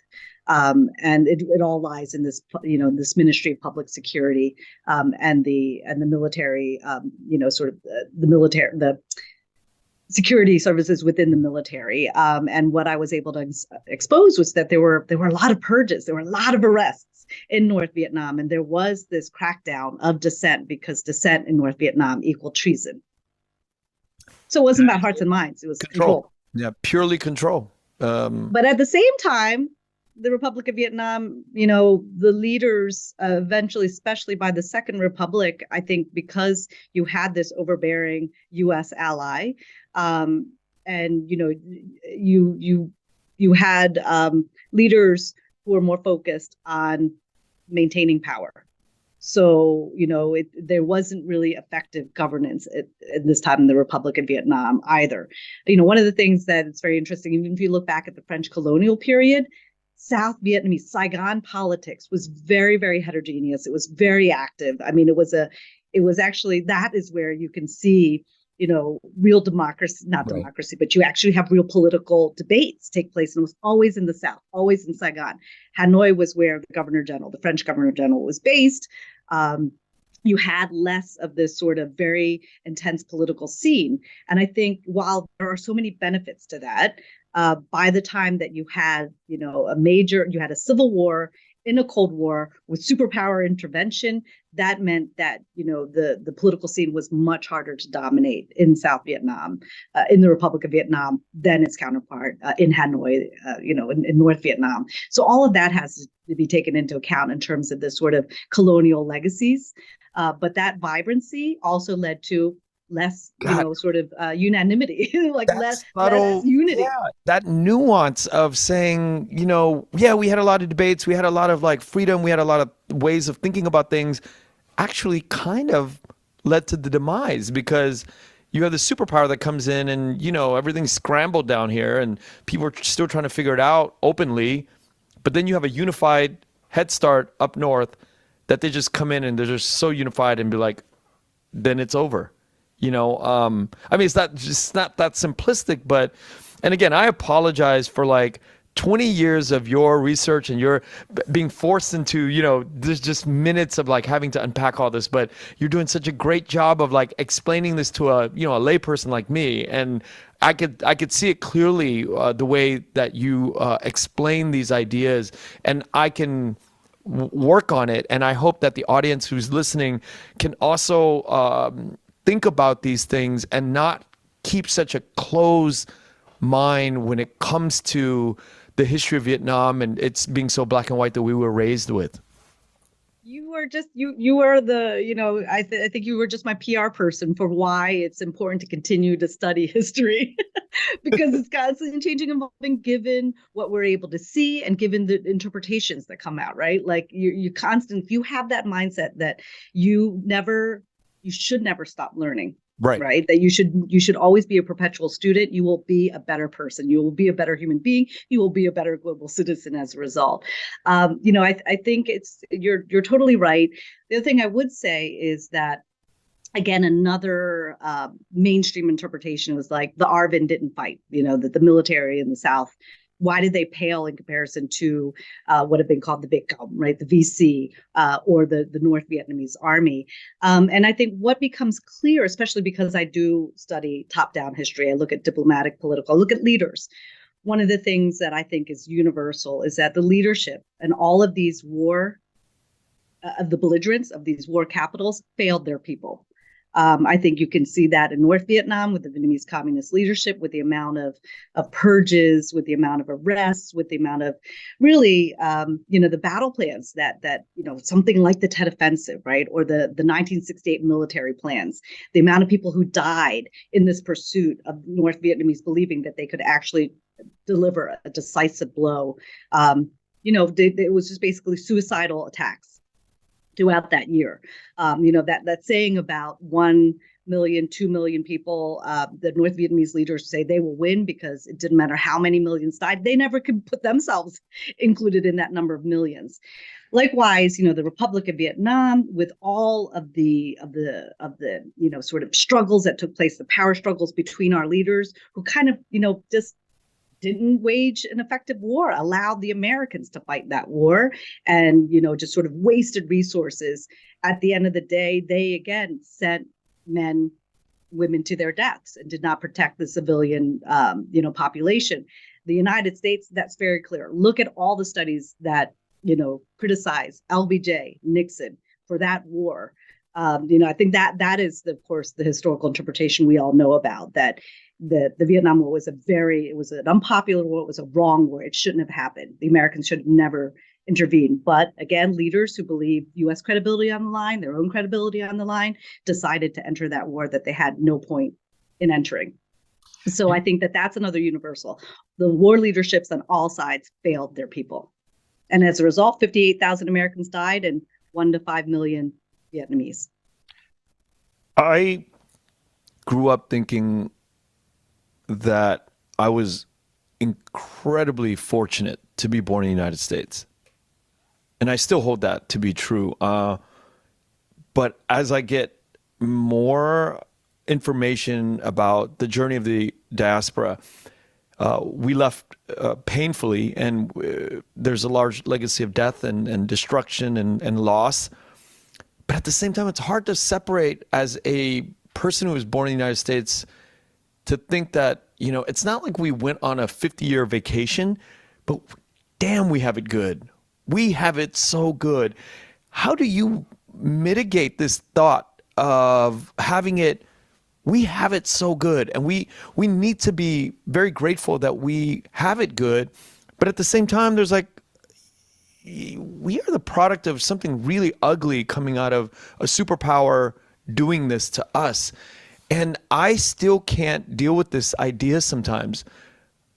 And it all lies in this, this Ministry of Public Security and the military, the security services within the military. And what I was able to expose was that there were a lot of purges, there were a lot of arrests in North Vietnam, and there was this crackdown of dissent because dissent in North Vietnam equaled treason. So it wasn't about hearts and minds; it was control. Yeah, purely control. But at the same time, the Republic of Vietnam, the leaders eventually, especially by the Second Republic, I think because you had this overbearing U.S. ally, and you had leaders who were more focused on maintaining power. So, there wasn't really effective governance at this time in the Republic of Vietnam either. One of the things that it's very interesting, even if you look back at the French colonial period, South Vietnamese Saigon politics was very, very heterogeneous. It was very active. I mean, it was actually, that is where you can see, real democracy, not right. Democracy, but you actually have real political debates take place. And it was always in the South, always in Saigon. Hanoi was where the French Governor General was based. You had less of this sort of very intense political scene. And I think while there are so many benefits to that, by the time that you had, you had a civil war in a Cold War with superpower intervention, that meant that, the political scene was much harder to dominate in South Vietnam, in the Republic of Vietnam, than its counterpart in Hanoi, in North Vietnam. So all of that has to be taken into account in terms of the sort of colonial legacies. But that vibrancy also led to less, unanimity, less unity. Yeah, that nuance of saying, we had a lot of debates, we had a lot of freedom, we had a lot of ways of thinking about things, actually kind of led to the demise, because you have the superpower that comes in and, everything's scrambled down here and people are still trying to figure it out openly. But then you have a unified head start up north that they just come in and they're just so unified and be like, then it's over. It's not that simplistic, but, and again, I apologize for 20 years of your research and your being forced into, there's just minutes of having to unpack all this, but you're doing such a great job of explaining this to a layperson like me. And I could see it clearly, the way that you explain these ideas, and I can work on it. And I hope that the audience who's listening can also, think about these things and not keep such a closed mind when it comes to the history of Vietnam and it's being so black and white that we were raised with. You are were just you were the, I think you were just my PR person for why it's important to continue to study history because it's constantly changing and evolving given what we're able to see and given the interpretations that come out, right? Like you constant, if you have that mindset that you should never stop learning. Right. Right. That you should always be a perpetual student. You will be a better person. You will be a better human being. You will be a better global citizen as a result. I think you're totally right. The other thing I would say is that, again, another mainstream interpretation was like the ARVN didn't fight, that the military in the South, why did they pale in comparison to what had been called the Big Gum, right? The VC or the North Vietnamese army. And I think what becomes clear, especially because I do study top-down history, I look at diplomatic, political, I look at leaders. One of the things that I think is universal is that the leadership and all of these of the belligerents of these war capitals failed their people. I think you can see that in North Vietnam with the Vietnamese communist leadership, with the amount of purges, with the amount of arrests, with the amount of really, the battle plans that something like the Tet Offensive, right, or the 1968 military plans, the amount of people who died in this pursuit of North Vietnamese believing that they could actually deliver a decisive blow. It was just basically suicidal attacks throughout that year. That saying about 1 million, 2 million people, the North Vietnamese leaders say they will win because it didn't matter how many millions died. They never could put themselves included in that number of millions. Likewise, the Republic of Vietnam, with all of the sort of struggles that took place, the power struggles between our leaders who kind of, just didn't wage an effective war, allowed the Americans to fight that war and, just sort of wasted resources. At the end of the day, they again sent men, women to their deaths and did not protect the civilian, population. The United States, that's very clear. Look at all the studies that, criticize LBJ, Nixon for that war. I think that is, of course, the historical interpretation we all know about, that the Vietnam War was an unpopular war. It was a wrong war. It shouldn't have happened. The Americans should have never intervened. But again, leaders who believe U.S. credibility on the line, their own credibility on the line, decided to enter that war that they had no point in entering. So I think that that's another universal. The war leaderships on all sides failed their people. And as a result, 58,000 Americans died and 1 to 5 million Vietnamese. I grew up thinking that I was incredibly fortunate to be born in the United States. And I still hold that to be true. But as I get more information about the journey of the diaspora, we left painfully, and there's a large legacy of death and destruction and loss. But at the same time, it's hard to separate as a person who was born in the United States to think that, it's not like we went on a 50-year vacation, but damn, we have it good. We have it so good. How do you mitigate this thought of having it, we have it so good, and we need to be very grateful that we have it good, but at the same time, there's like, we are the product of something really ugly coming out of a superpower doing this to us. And I still can't deal with this idea sometimes.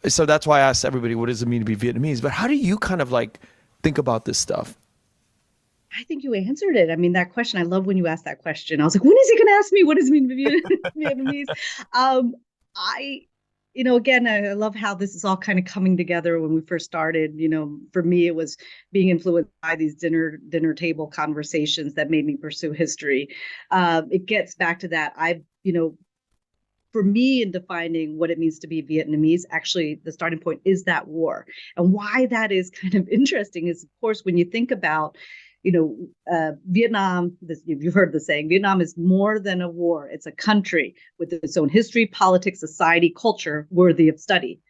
So that's why I asked everybody, what does it mean to be Vietnamese? But how do you kind of like think about this stuff? I think you answered it. I mean, that question, I love when you asked that question. I was like, when is he going to ask me what does it mean to be Vietnamese? Again, I love how this is all kind of coming together. When we first started, for me, it was being influenced by these dinner table conversations that made me pursue history. It gets back to that. For me, in defining what it means to be Vietnamese, actually, the starting point is that war. And why that is kind of interesting is, of course, when you think about Vietnam, you've heard the saying, Vietnam is more than a war. It's a country with its own history, politics, society, culture worthy of study.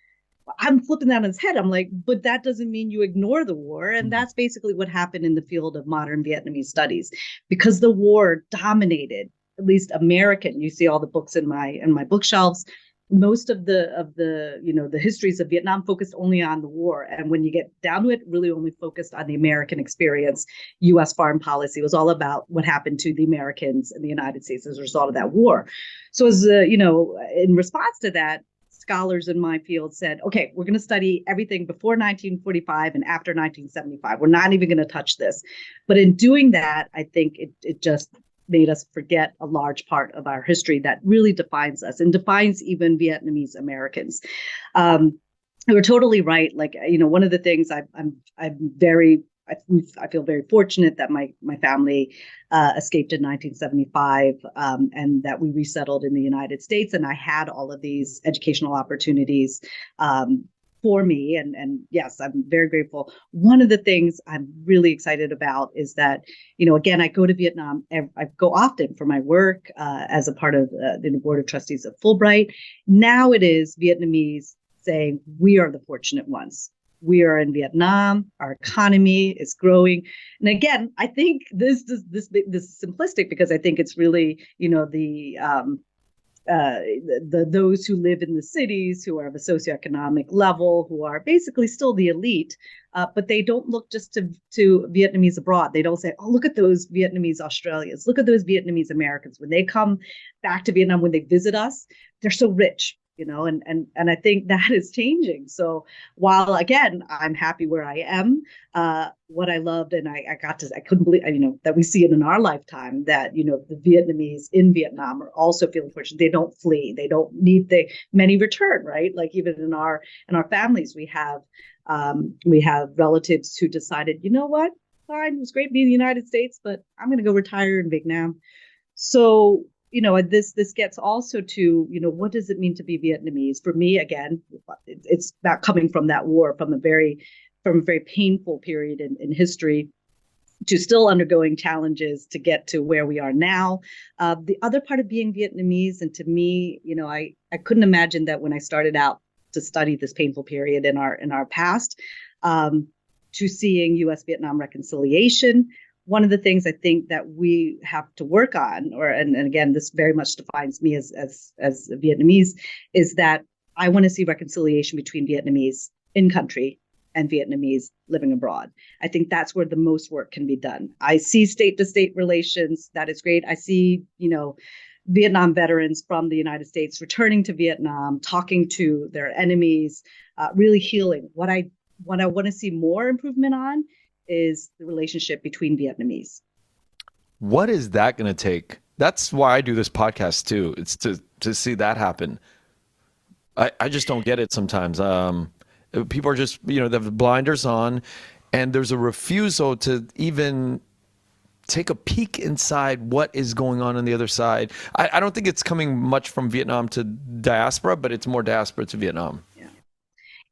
I'm flipping that on its head. I'm like, but that doesn't mean you ignore the war. And that's basically what happened in the field of modern Vietnamese studies, because the war dominated, at least American. You see all the books in my bookshelves. most of the the histories of Vietnam focused only on the war, and when you get down to it, really only focused on the American experience. U.S. foreign policy was all about what happened to the Americans in the United States as a result of that war. So as in response to that, scholars in my field said, okay, we're going to study everything before 1945 and after 1975. We're not even going to touch this. But in doing that, I think it just made us forget a large part of our history that really defines us and defines even Vietnamese Americans. You're totally right. Like, one of the things I feel very fortunate that my family escaped in 1975 and that we resettled in the United States. And I had all of these educational opportunities for me. And yes, I'm very grateful. One of the things I'm really excited about is that, again, I go to Vietnam. I go often for my work as a part of the board of trustees of Fulbright. Now it is Vietnamese saying we are the fortunate ones. We are in Vietnam. Our economy is growing, and again, I think this is simplistic because I think it's really the those who live in the cities, who are of a socioeconomic level, who are basically still the elite, but they don't look just to Vietnamese abroad. They don't say, "Oh, look at those Vietnamese Australians. Look at those Vietnamese Americans." When they come back to Vietnam, when they visit us, they're so rich. And I think that is changing. So while again, I'm happy where I am, what I loved, and I couldn't believe, that we see it in our lifetime that, the Vietnamese in Vietnam are also feeling fortunate. They don't flee. They don't need many return, right? Like even in our families, we have relatives who decided, you know what, fine, it was great being in the United States, but I'm going to go retire in Vietnam. So this gets also to, what does it mean to be Vietnamese? For me, again, it's about coming from that war, from a very painful period in history, to still undergoing challenges to get to where we are now. The other part of being Vietnamese, and to me, I couldn't imagine that when I started out to study this painful period in our past, to seeing U.S. Vietnam reconciliation. One of the things I think that we have to work on, and again, this very much defines me as Vietnamese, is that I want to see reconciliation between Vietnamese in country and Vietnamese living abroad. I think that's where the most work can be done. I see state to state relations. That is great. I see, Vietnam veterans from the United States returning to Vietnam, talking to their enemies, really healing. What I want to see more improvement on is the relationship between Vietnamese. What is that going to take? That's why I do this podcast too. It's to see that happen. I just don't get it sometimes. People are just, they have the blinders on, and there's a refusal to even take a peek inside what is going on the other side. I don't think it's coming much from Vietnam to diaspora, but it's more diaspora to Vietnam. Yeah.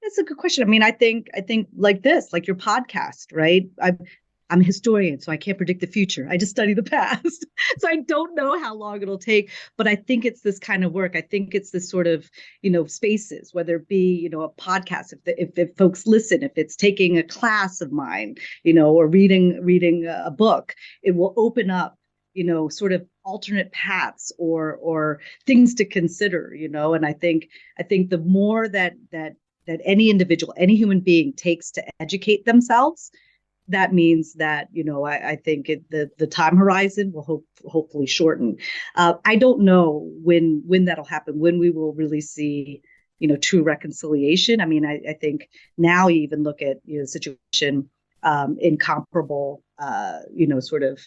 That's a good question. I mean, I think like this, like your podcast, right? I'm a historian, so I can't predict the future. I just study the past. So I don't know how long it'll take, but I think it's this kind of work. I think it's this sort of, spaces, whether it be, a podcast, if folks listen, if it's taking a class of mine, or reading a book, it will open up, sort of alternate paths or things to consider, and I think the more that any individual, any human being takes to educate themselves, that means that, I think the time horizon will hopefully shorten. I don't know when that'll happen, when we will really see, true reconciliation. I mean, I think now you even look at, the situation in comparable, sort of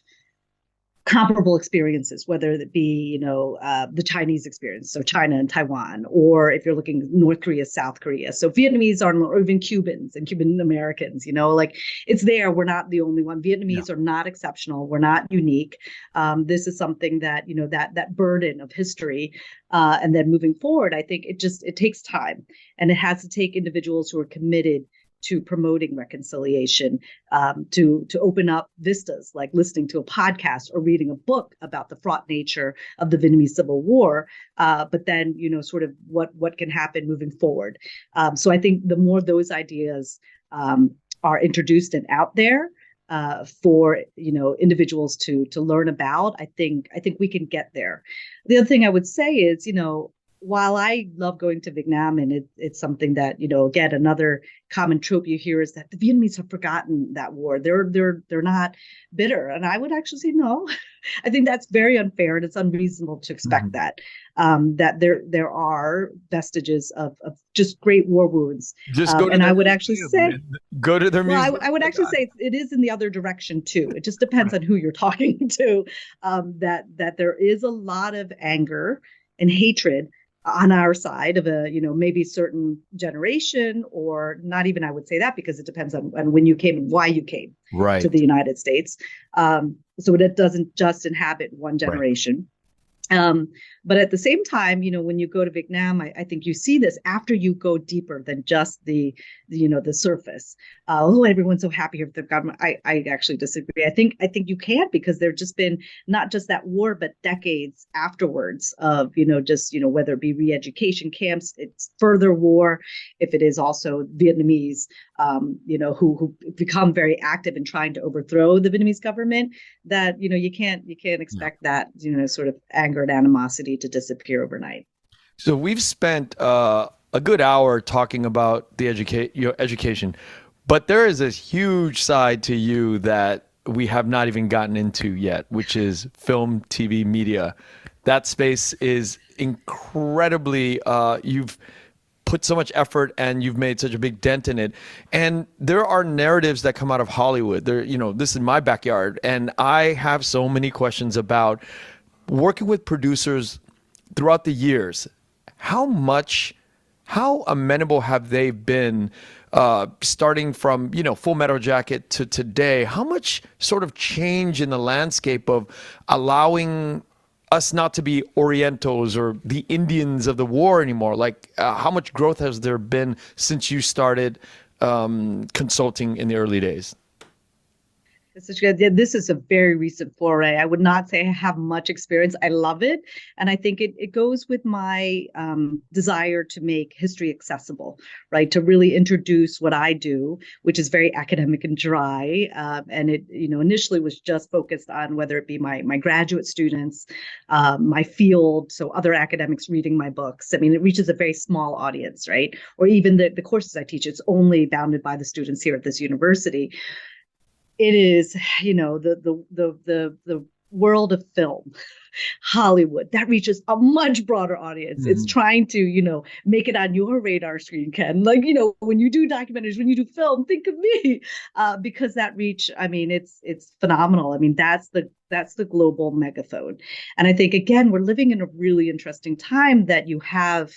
comparable experiences, whether it be, the Chinese experience, so China and Taiwan, or if you're looking North Korea, South Korea. So Vietnamese or even Cubans and Cuban Americans, like it's there. We're not the only one. Vietnamese are not exceptional. We're not unique. This is something that, that burden of history. And then moving forward, I think it takes time, and it has to take individuals who are committed to promoting reconciliation, to open up vistas, like listening to a podcast or reading a book about the fraught nature of the Vietnamese Civil War, but then, sort of what can happen moving forward. So I think the more those ideas are introduced and out there for, individuals to learn about, I think we can get there. The other thing I would say is, while I love going to Vietnam, and it's something that, again, another common trope you hear is that the Vietnamese have forgotten that war. They're not bitter, and I would actually say no. I think that's very unfair, and it's unreasonable to expect Mhm. that. That there are vestiges of just great war wounds, Just go to and I their would actually museum. say, Go to their well, museum. I would My actually God. say it is in the other direction too. It just depends Right. on who you're talking to. That there is a lot of anger and hatred on our side of a, maybe certain generation, or not even, I would say that, because it depends on when you came and why you came to the Right. United States. So it doesn't just inhabit one Right. generation. Um, but at the same time, when you go to Vietnam, I think you see this after you go deeper than just the surface. Oh, everyone's so happy here with the government. I actually disagree. I think you can, because there've just been not just that war, but decades afterwards of, just, whether it be re-education camps, it's further war, if it is also Vietnamese, who become very active in trying to overthrow the Vietnamese government, that you can't Yeah. expect that sort of anger and animosity to disappear overnight. So we've spent a good hour talking about the your education, but there is this huge side to you that we have not even gotten into yet, which is film, TV, media. That space is incredibly. You've put so much effort and you've made such a big dent in it. And there are narratives that come out of Hollywood. There, this is my backyard, and I have so many questions about working with producers throughout the years. How much, how amenable have they been, starting from, Full Metal Jacket to today? How much sort of change in the landscape of allowing us not to be Orientals or the Indians of the war anymore? Like, how much growth has there been since you started consulting in the early days? This is a very recent foray. I would not say I have much experience. I love it. And I think it goes with my desire to make history accessible, right? To really introduce what I do, which is very academic and dry. And it, initially was just focused on whether it be my graduate students, my field, so other academics reading my books. I mean, it reaches a very small audience, right? Or even the courses I teach, it's only bounded by the students here at this university. It is, the world of film, Hollywood, that reaches a much broader audience. It's Mhm. trying to, make it on your radar screen, Ken. Like, when you do documentaries, when you do film, think of me, because that reach, I mean, it's phenomenal. I mean, that's the global megaphone. And I think, again, we're living in a really interesting time that you have,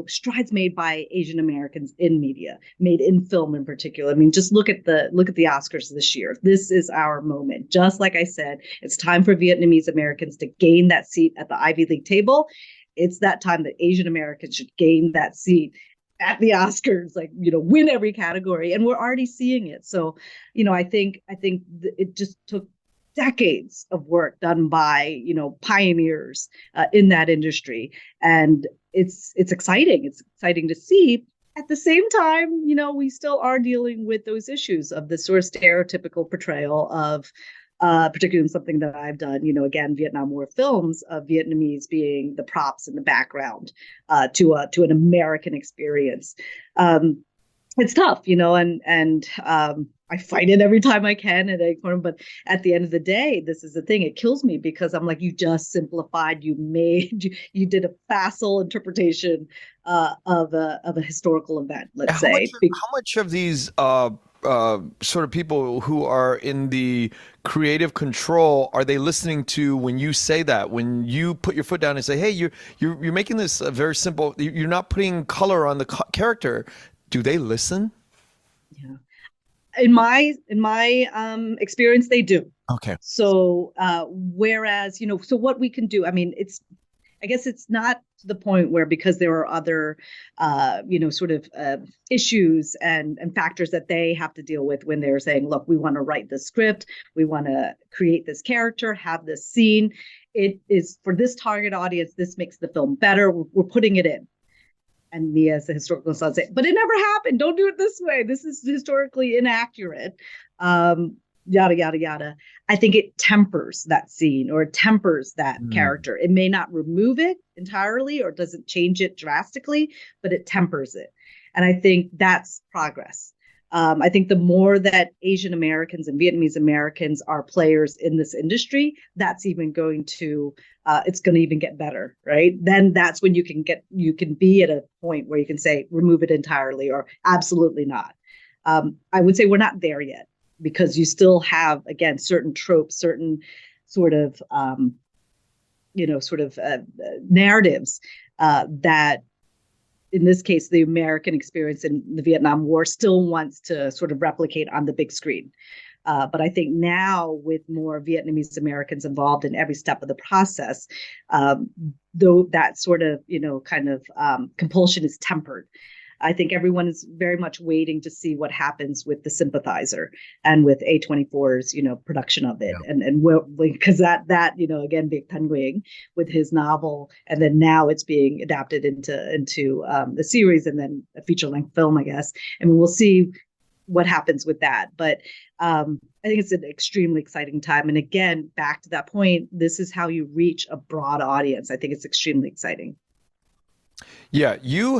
strides made by Asian Americans in media, made in film in particular. I mean, just look at the Oscars this year. This is our moment. Just like I said, it's time for Vietnamese Americans to gain that seat at the Ivy League table. It's that time that Asian Americans should gain that seat at the Oscars, like, win every category. And we're already seeing it. So, I think it just took decades of work done by, pioneers in that industry. And it's exciting. It's exciting to see. At the same time, we still are dealing with those issues of the sort of stereotypical portrayal of, particularly in something that I've done, again, Vietnam War films, of Vietnamese being the props in the background, to an American experience. It's tough, and I fight it every time I can, but at the end of the day, this is the thing. It kills me, because I'm like, you just simplified. You did a facile interpretation of a historical event. Let's say. How much of these sort of people who are in the creative control are they listening to when you say that? When you put your foot down and say, "Hey, you're making this very simple. You're not putting color on the character." Do they listen? Yeah. In my experience, they do. Okay. So whereas, so what we can do, I mean, I guess it's not to the point where, because there are other, sort of issues and factors that they have to deal with when they're saying, look, we want to write the script, we want to create this character, have this scene. It is for this target audience. This makes the film better. We're putting it in. And me as a historical consultant say, but it never happened. Don't do it this way. This is historically inaccurate. Um, yada yada yada. I think it tempers that scene, or it tempers that Mm. character. It may not remove it entirely or doesn't change it drastically, but it tempers it. And I think that's progress. I think the more that Asian Americans and Vietnamese Americans are players in this industry, that's even going to it's going to even get better, right? Then that's when you can be at a point where you can say remove it entirely or absolutely not. I would say we're not there yet, because you still have, again, certain tropes, certain sort of narratives that, in this case, the American experience in the Vietnam War still wants to sort of replicate on the big screen. But I think now, with more Vietnamese Americans involved in every step of the process, though that sort of, compulsion is tempered. I think everyone is very much waiting to see what happens with The Sympathizer and with A24's, production of it. Yeah. And because that, again, Baek Nguyen with his novel, and then now it's being adapted into the series and then a feature-length film, I guess. And we'll see what happens with that. But I think it's an extremely exciting time. And again, back to that point, this is how you reach a broad audience. I think it's extremely exciting. Yeah, you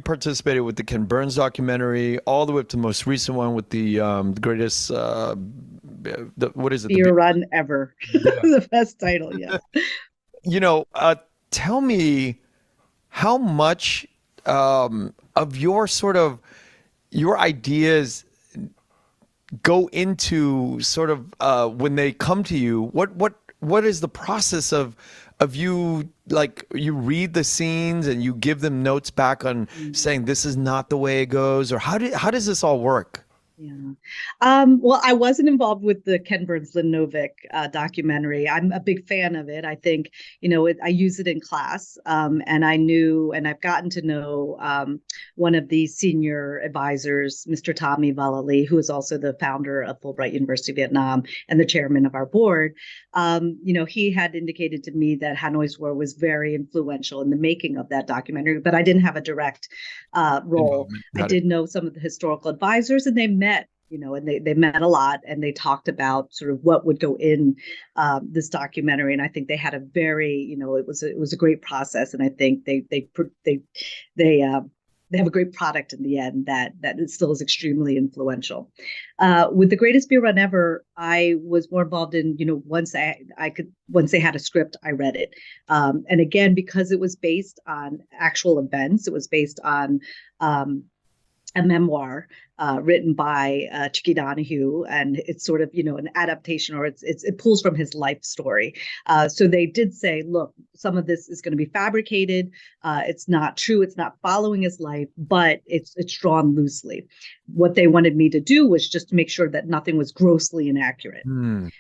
participated with the Ken Burns documentary, all the way up to the most recent one with the greatest what is it? Beer Run Ever. Yeah. The best title, yeah. You know, tell me how much of your sort of your ideas go into sort of when they come to you. What is the process of you, like, you read the scenes and you give them notes back on saying this is not the way it goes, or how does this all work? Yeah. Well, I wasn't involved with the Ken Burns Lynn Novick documentary. I'm a big fan of it. I think, I use it in class. And I've gotten to know one of the senior advisors, Mr. Tommy Valali, who is also the founder of Fulbright University of Vietnam and the chairman of our board. He had indicated to me that Hanoi's War was very influential in the making of that documentary, but I didn't have a direct role. I did know some of the historical advisors, and they met, and they met a lot, and they talked about sort of what would go in this documentary. And I think they had a very, it was a great process, and I think they have a great product in the end that it still is extremely influential. With The Greatest Beer Run Ever, I was more involved in, once they had a script, I read it. And again, because it was based on actual events, it was based on a memoir written by Chicky Donahue, and it's sort of, an adaptation, or it pulls from his life story. So they did say, look, some of this is going to be fabricated. It's not true. It's not following his life, but it's drawn loosely. What they wanted me to do was just to make sure that nothing was grossly inaccurate.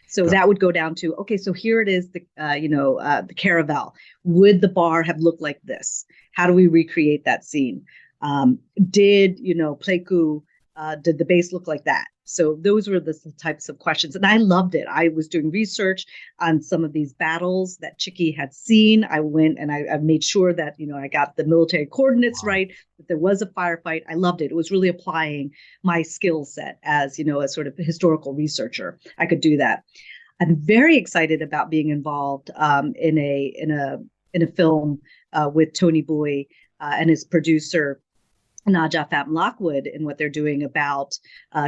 So that would go down to, okay, so here it is, the caravel. Would the bar have looked like this? How do we recreate that scene? Did Pleiku, did the base look like that? So those were the types of questions, and I loved it. I was doing research on some of these battles that Chicky had seen. I went and I made sure that I got the military coordinates right, that there was a firefight. I loved it. It was really applying my skill set as a sort of historical researcher. I could do that. I'm very excited about being involved in a film with Tony Bui and his producer Naja Pham Lockwood, in what they're doing about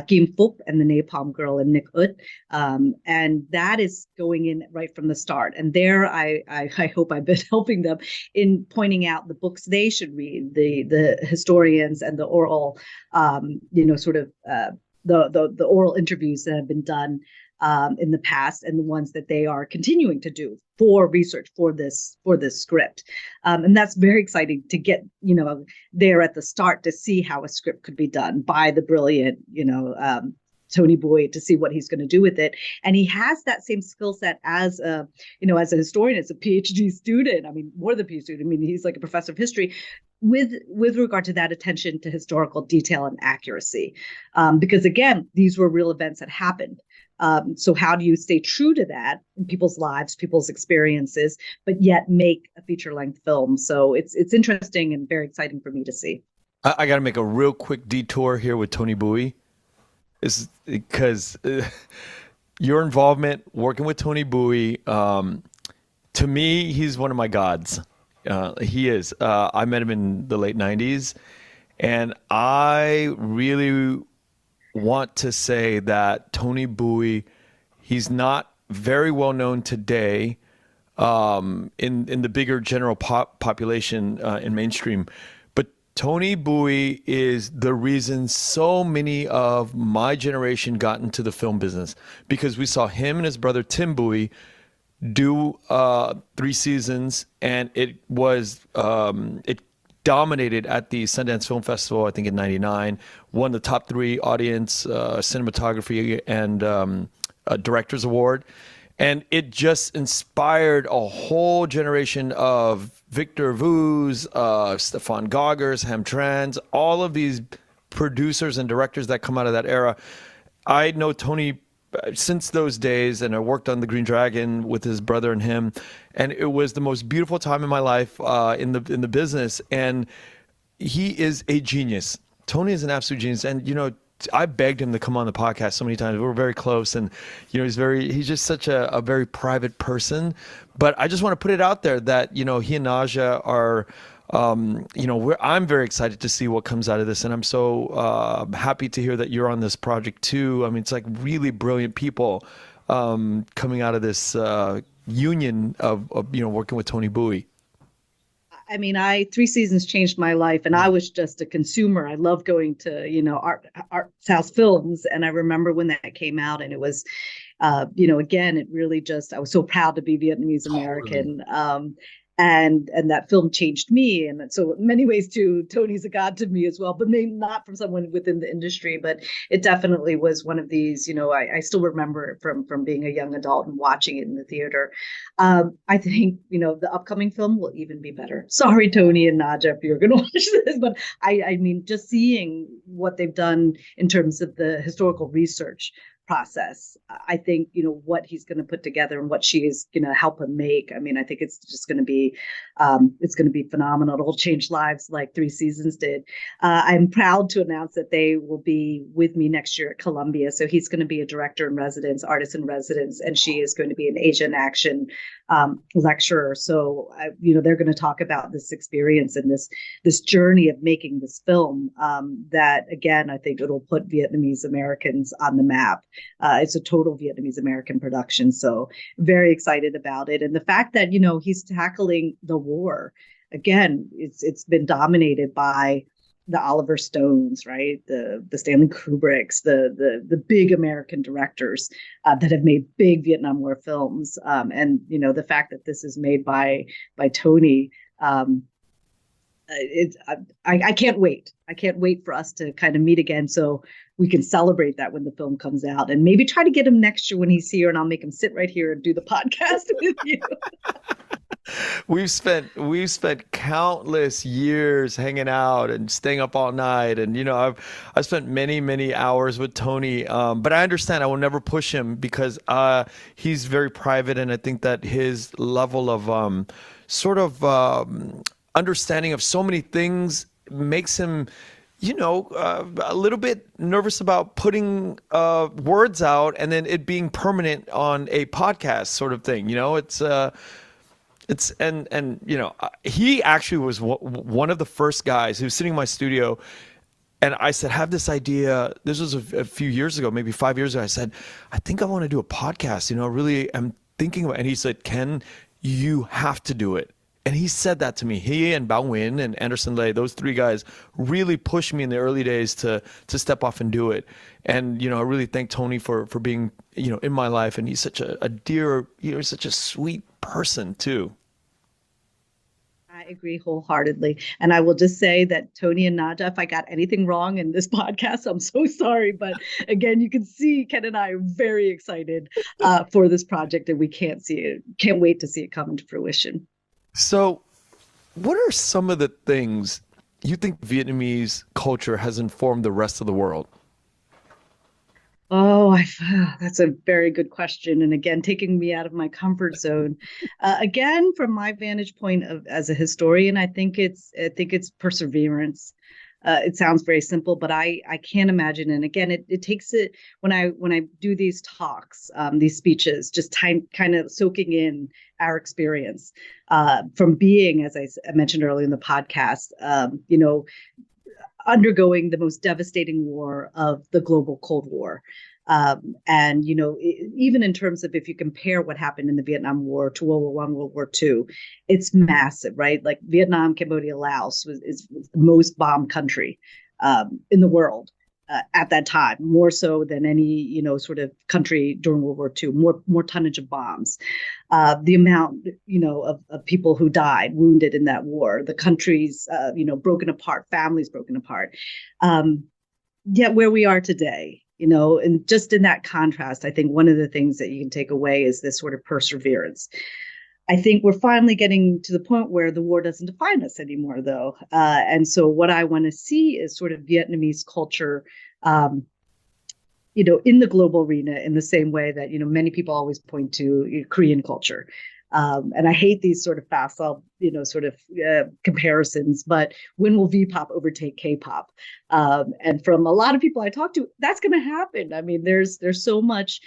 Kim Phuc and the Napalm Girl and Nick Ut. And that is going in right from the start. And there I hope I've been helping them in pointing out the books they should read, the historians and the oral, the oral interviews that have been done in the past, and the ones that they are continuing to do for research for this script. And that's very exciting to get, there at the start to see how a script could be done by the brilliant, Tony Bui, to see what he's going to do with it. And he has that same skill set as a historian, as a PhD student. I mean, more than a PhD student. I mean, he's like a professor of history with regard to that attention to historical detail and accuracy. Because again, these were real events that happened. So how do you stay true to that in people's lives, people's experiences, but yet make a feature-length film? So it's interesting and very exciting for me to see. I got to make a real quick detour here with Tony Bui. is because your involvement working with Tony Bui, to me, he's one of my gods. He is. I met him in the late 90s, and I really want to say that Tony Bui, he's not very well known today in the bigger general population in mainstream. But Tony Bui is the reason so many of my generation got into the film business, because we saw him and his brother Tim Bui do 3 seasons, and it dominated at the Sundance Film Festival, I think in '99, won the top 3 audience, cinematography, and director's award. And it just inspired a whole generation of Victor Vuz, Stefan Goggers, Hamtrans, all of these producers and directors that come out of that era. I know Tony since those days, and I worked on The Green Dragon with his brother and him, and it was the most beautiful time in my life in the business. And he is a genius. Tony is an absolute genius, and I begged him to come on the podcast so many times. We were very close, and he's just such a very private person. But I just want to put it out there that he and Naja are. I'm very excited to see what comes out of this, and I'm so happy to hear that you're on this project too. I mean, it's like really brilliant people coming out of this union of working with Tony Bui. I mean, 3 seasons changed my life, and I was just a consumer. I loved going to, art house films. And I remember when that came out, and it was, again, it really just, I was so proud to be Vietnamese American. Totally. And that film changed me. And so in many ways too, Tony's a god to me as well, but maybe not from someone within the industry, but it definitely was one of these, I still remember it from being a young adult and watching it in the theater. I think, the upcoming film will even be better. Sorry, Tony and Naja, if you're going to watch this, but I mean, just seeing what they've done in terms of the historical research process, I think what he's going to put together and what she is going to help him make. I mean, I think it's just going to be phenomenal. It'll change lives like 3 seasons did. I'm proud to announce that they will be with me next year at Columbia. So he's going to be a director in residence, artist in residence, and she is going to be an Asian action lecturer. So they're going to talk about this experience and this journey of making this film. That again, I think it'll put Vietnamese Americans on the map. It's a total Vietnamese American production, so very excited about it. And the fact that he's tackling the war again, it's been dominated by the Oliver Stones, right? The Stanley Kubricks, the big American directors that have made big Vietnam War films. And the fact that this is made by Tony. I can't wait. I can't wait for us to kind of meet again, so we can celebrate that when the film comes out, and maybe try to get him next year when he's here, and I'll make him sit right here and do the podcast with you. We've spent countless years hanging out and staying up all night, and I've spent many hours with Tony. But I understand I will never push him because he's very private, and I think that his level of understanding of so many things makes him a little bit nervous about putting words out and then it being permanent on a podcast sort of thing. He actually was one of the first guys who was sitting in my studio, and I said, have this idea. This was a few years ago, maybe 5 years ago. I said, I think I want to do a podcast. Really, I'm thinking about it. And he said, Ken, you have to do it. And he said that to me. He and Nguyen and Anderson Lay, those 3 guys really pushed me in the early days to step off and do it. And, I really thank Tony for being, in my life. And he's such a dear, such a sweet person too. I agree wholeheartedly. And I will just say that Tony and Naja, if I got anything wrong in this podcast, I'm so sorry. But again, you can see Ken and I are very excited for this project, and we can't wait to see it come into fruition. So what are some of the things you think Vietnamese culture has informed the rest of the world? Oh, that's a very good question. And again, taking me out of my comfort zone. Again, from my vantage point as a historian, I think it's perseverance. It sounds very simple, but I can't imagine. And again, it takes it when I do these talks, these speeches, just kind of soaking in our experience from being, as I mentioned earlier in the podcast, undergoing the most devastating war of the global Cold War. And, even in terms of if you compare what happened in the Vietnam War to World War I, World War II, it's massive, right? Like Vietnam, Cambodia, Laos is the most bombed country in the world at that time, more so than any, sort of country during World War II, more tonnage of bombs. The amount, of people who died, wounded in that war, the countries, broken apart, families broken apart. Yet where we are today, and just in that contrast, I think one of the things that you can take away is this sort of perseverance. I think we're finally getting to the point where the war doesn't define us anymore, though. And so what I want to see is sort of Vietnamese culture, in the global arena in the same way that, many people always point to Korean culture. And I hate these sort of facile, comparisons, but when will V-pop overtake K-pop? And from a lot of people I talk to, that's going to happen. I mean, there's so much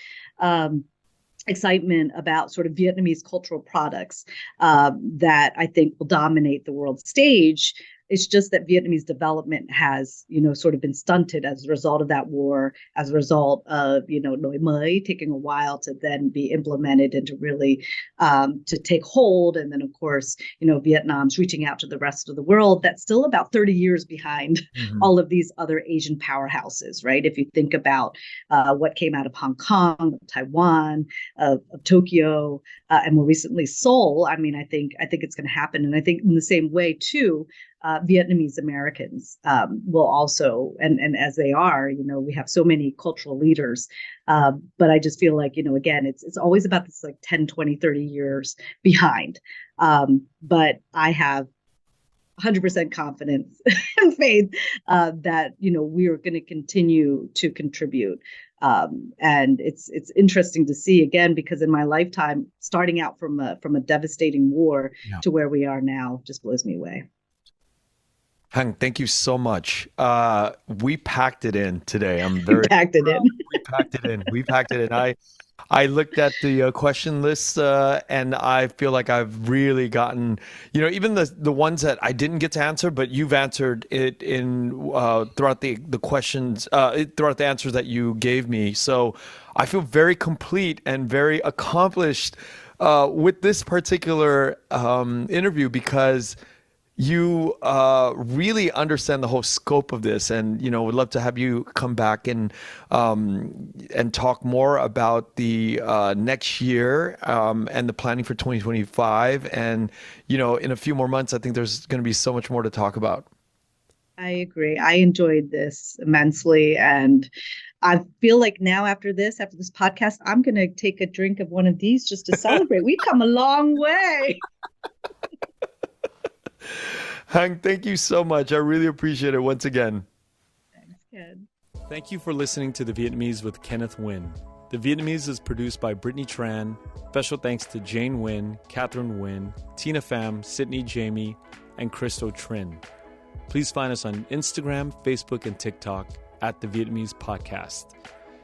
excitement about sort of Vietnamese cultural products that I think will dominate the world stage. It's just that Vietnamese development has, sort of been stunted as a result of that war, as a result of, Noi Mới taking a while to then be implemented and to really to take hold. And then, of course, Vietnam's reaching out to the rest of the world. That's still about 30 years behind all of these other Asian powerhouses, right? If you think about what came out of Hong Kong, Taiwan, of Tokyo, and more recently Seoul, I mean, I think it's going to happen. And I think in the same way, too, Vietnamese Americans will also, and as they are, we have so many cultural leaders, but I just feel like, again, it's always about this like 10, 20, 30 years behind. But I have 100% confidence and faith that, we are going to continue to contribute. And it's interesting to see, again, because in my lifetime, starting out from a devastating war to where we are now just blows me away. Hang, thank you so much. We packed it in today. I'm very packed it in. We packed it in. We packed it in. I looked at the question list and I feel like I've really gotten, even the ones that I didn't get to answer, but you've answered it in throughout the questions, throughout the answers that you gave me. So I feel very complete and very accomplished with this particular interview because you really understand the whole scope of this, and would love to have you come back and talk more about the next year and the planning for 2025. And in a few more months, I think there's going to be so much more to talk about. I agree. I enjoyed this immensely, and I feel like now after this podcast, I'm going to take a drink of one of these just to celebrate. We've come a long way. Hang, thank you so much. I really appreciate it once again. Thanks, Ken. Thank you for listening to The Vietnamese with Kenneth Nguyen. The Vietnamese is produced by Brittany Tran. Special thanks to Jane Nguyen, Catherine Nguyen, Tina Pham, Sydney Jamie, and Christo Trin. Please find us on Instagram, Facebook, and TikTok at The Vietnamese Podcast.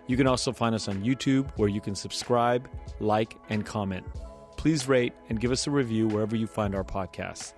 You can also find us on YouTube, where you can subscribe, like, and comment. Please rate and give us a review wherever you find our podcasts.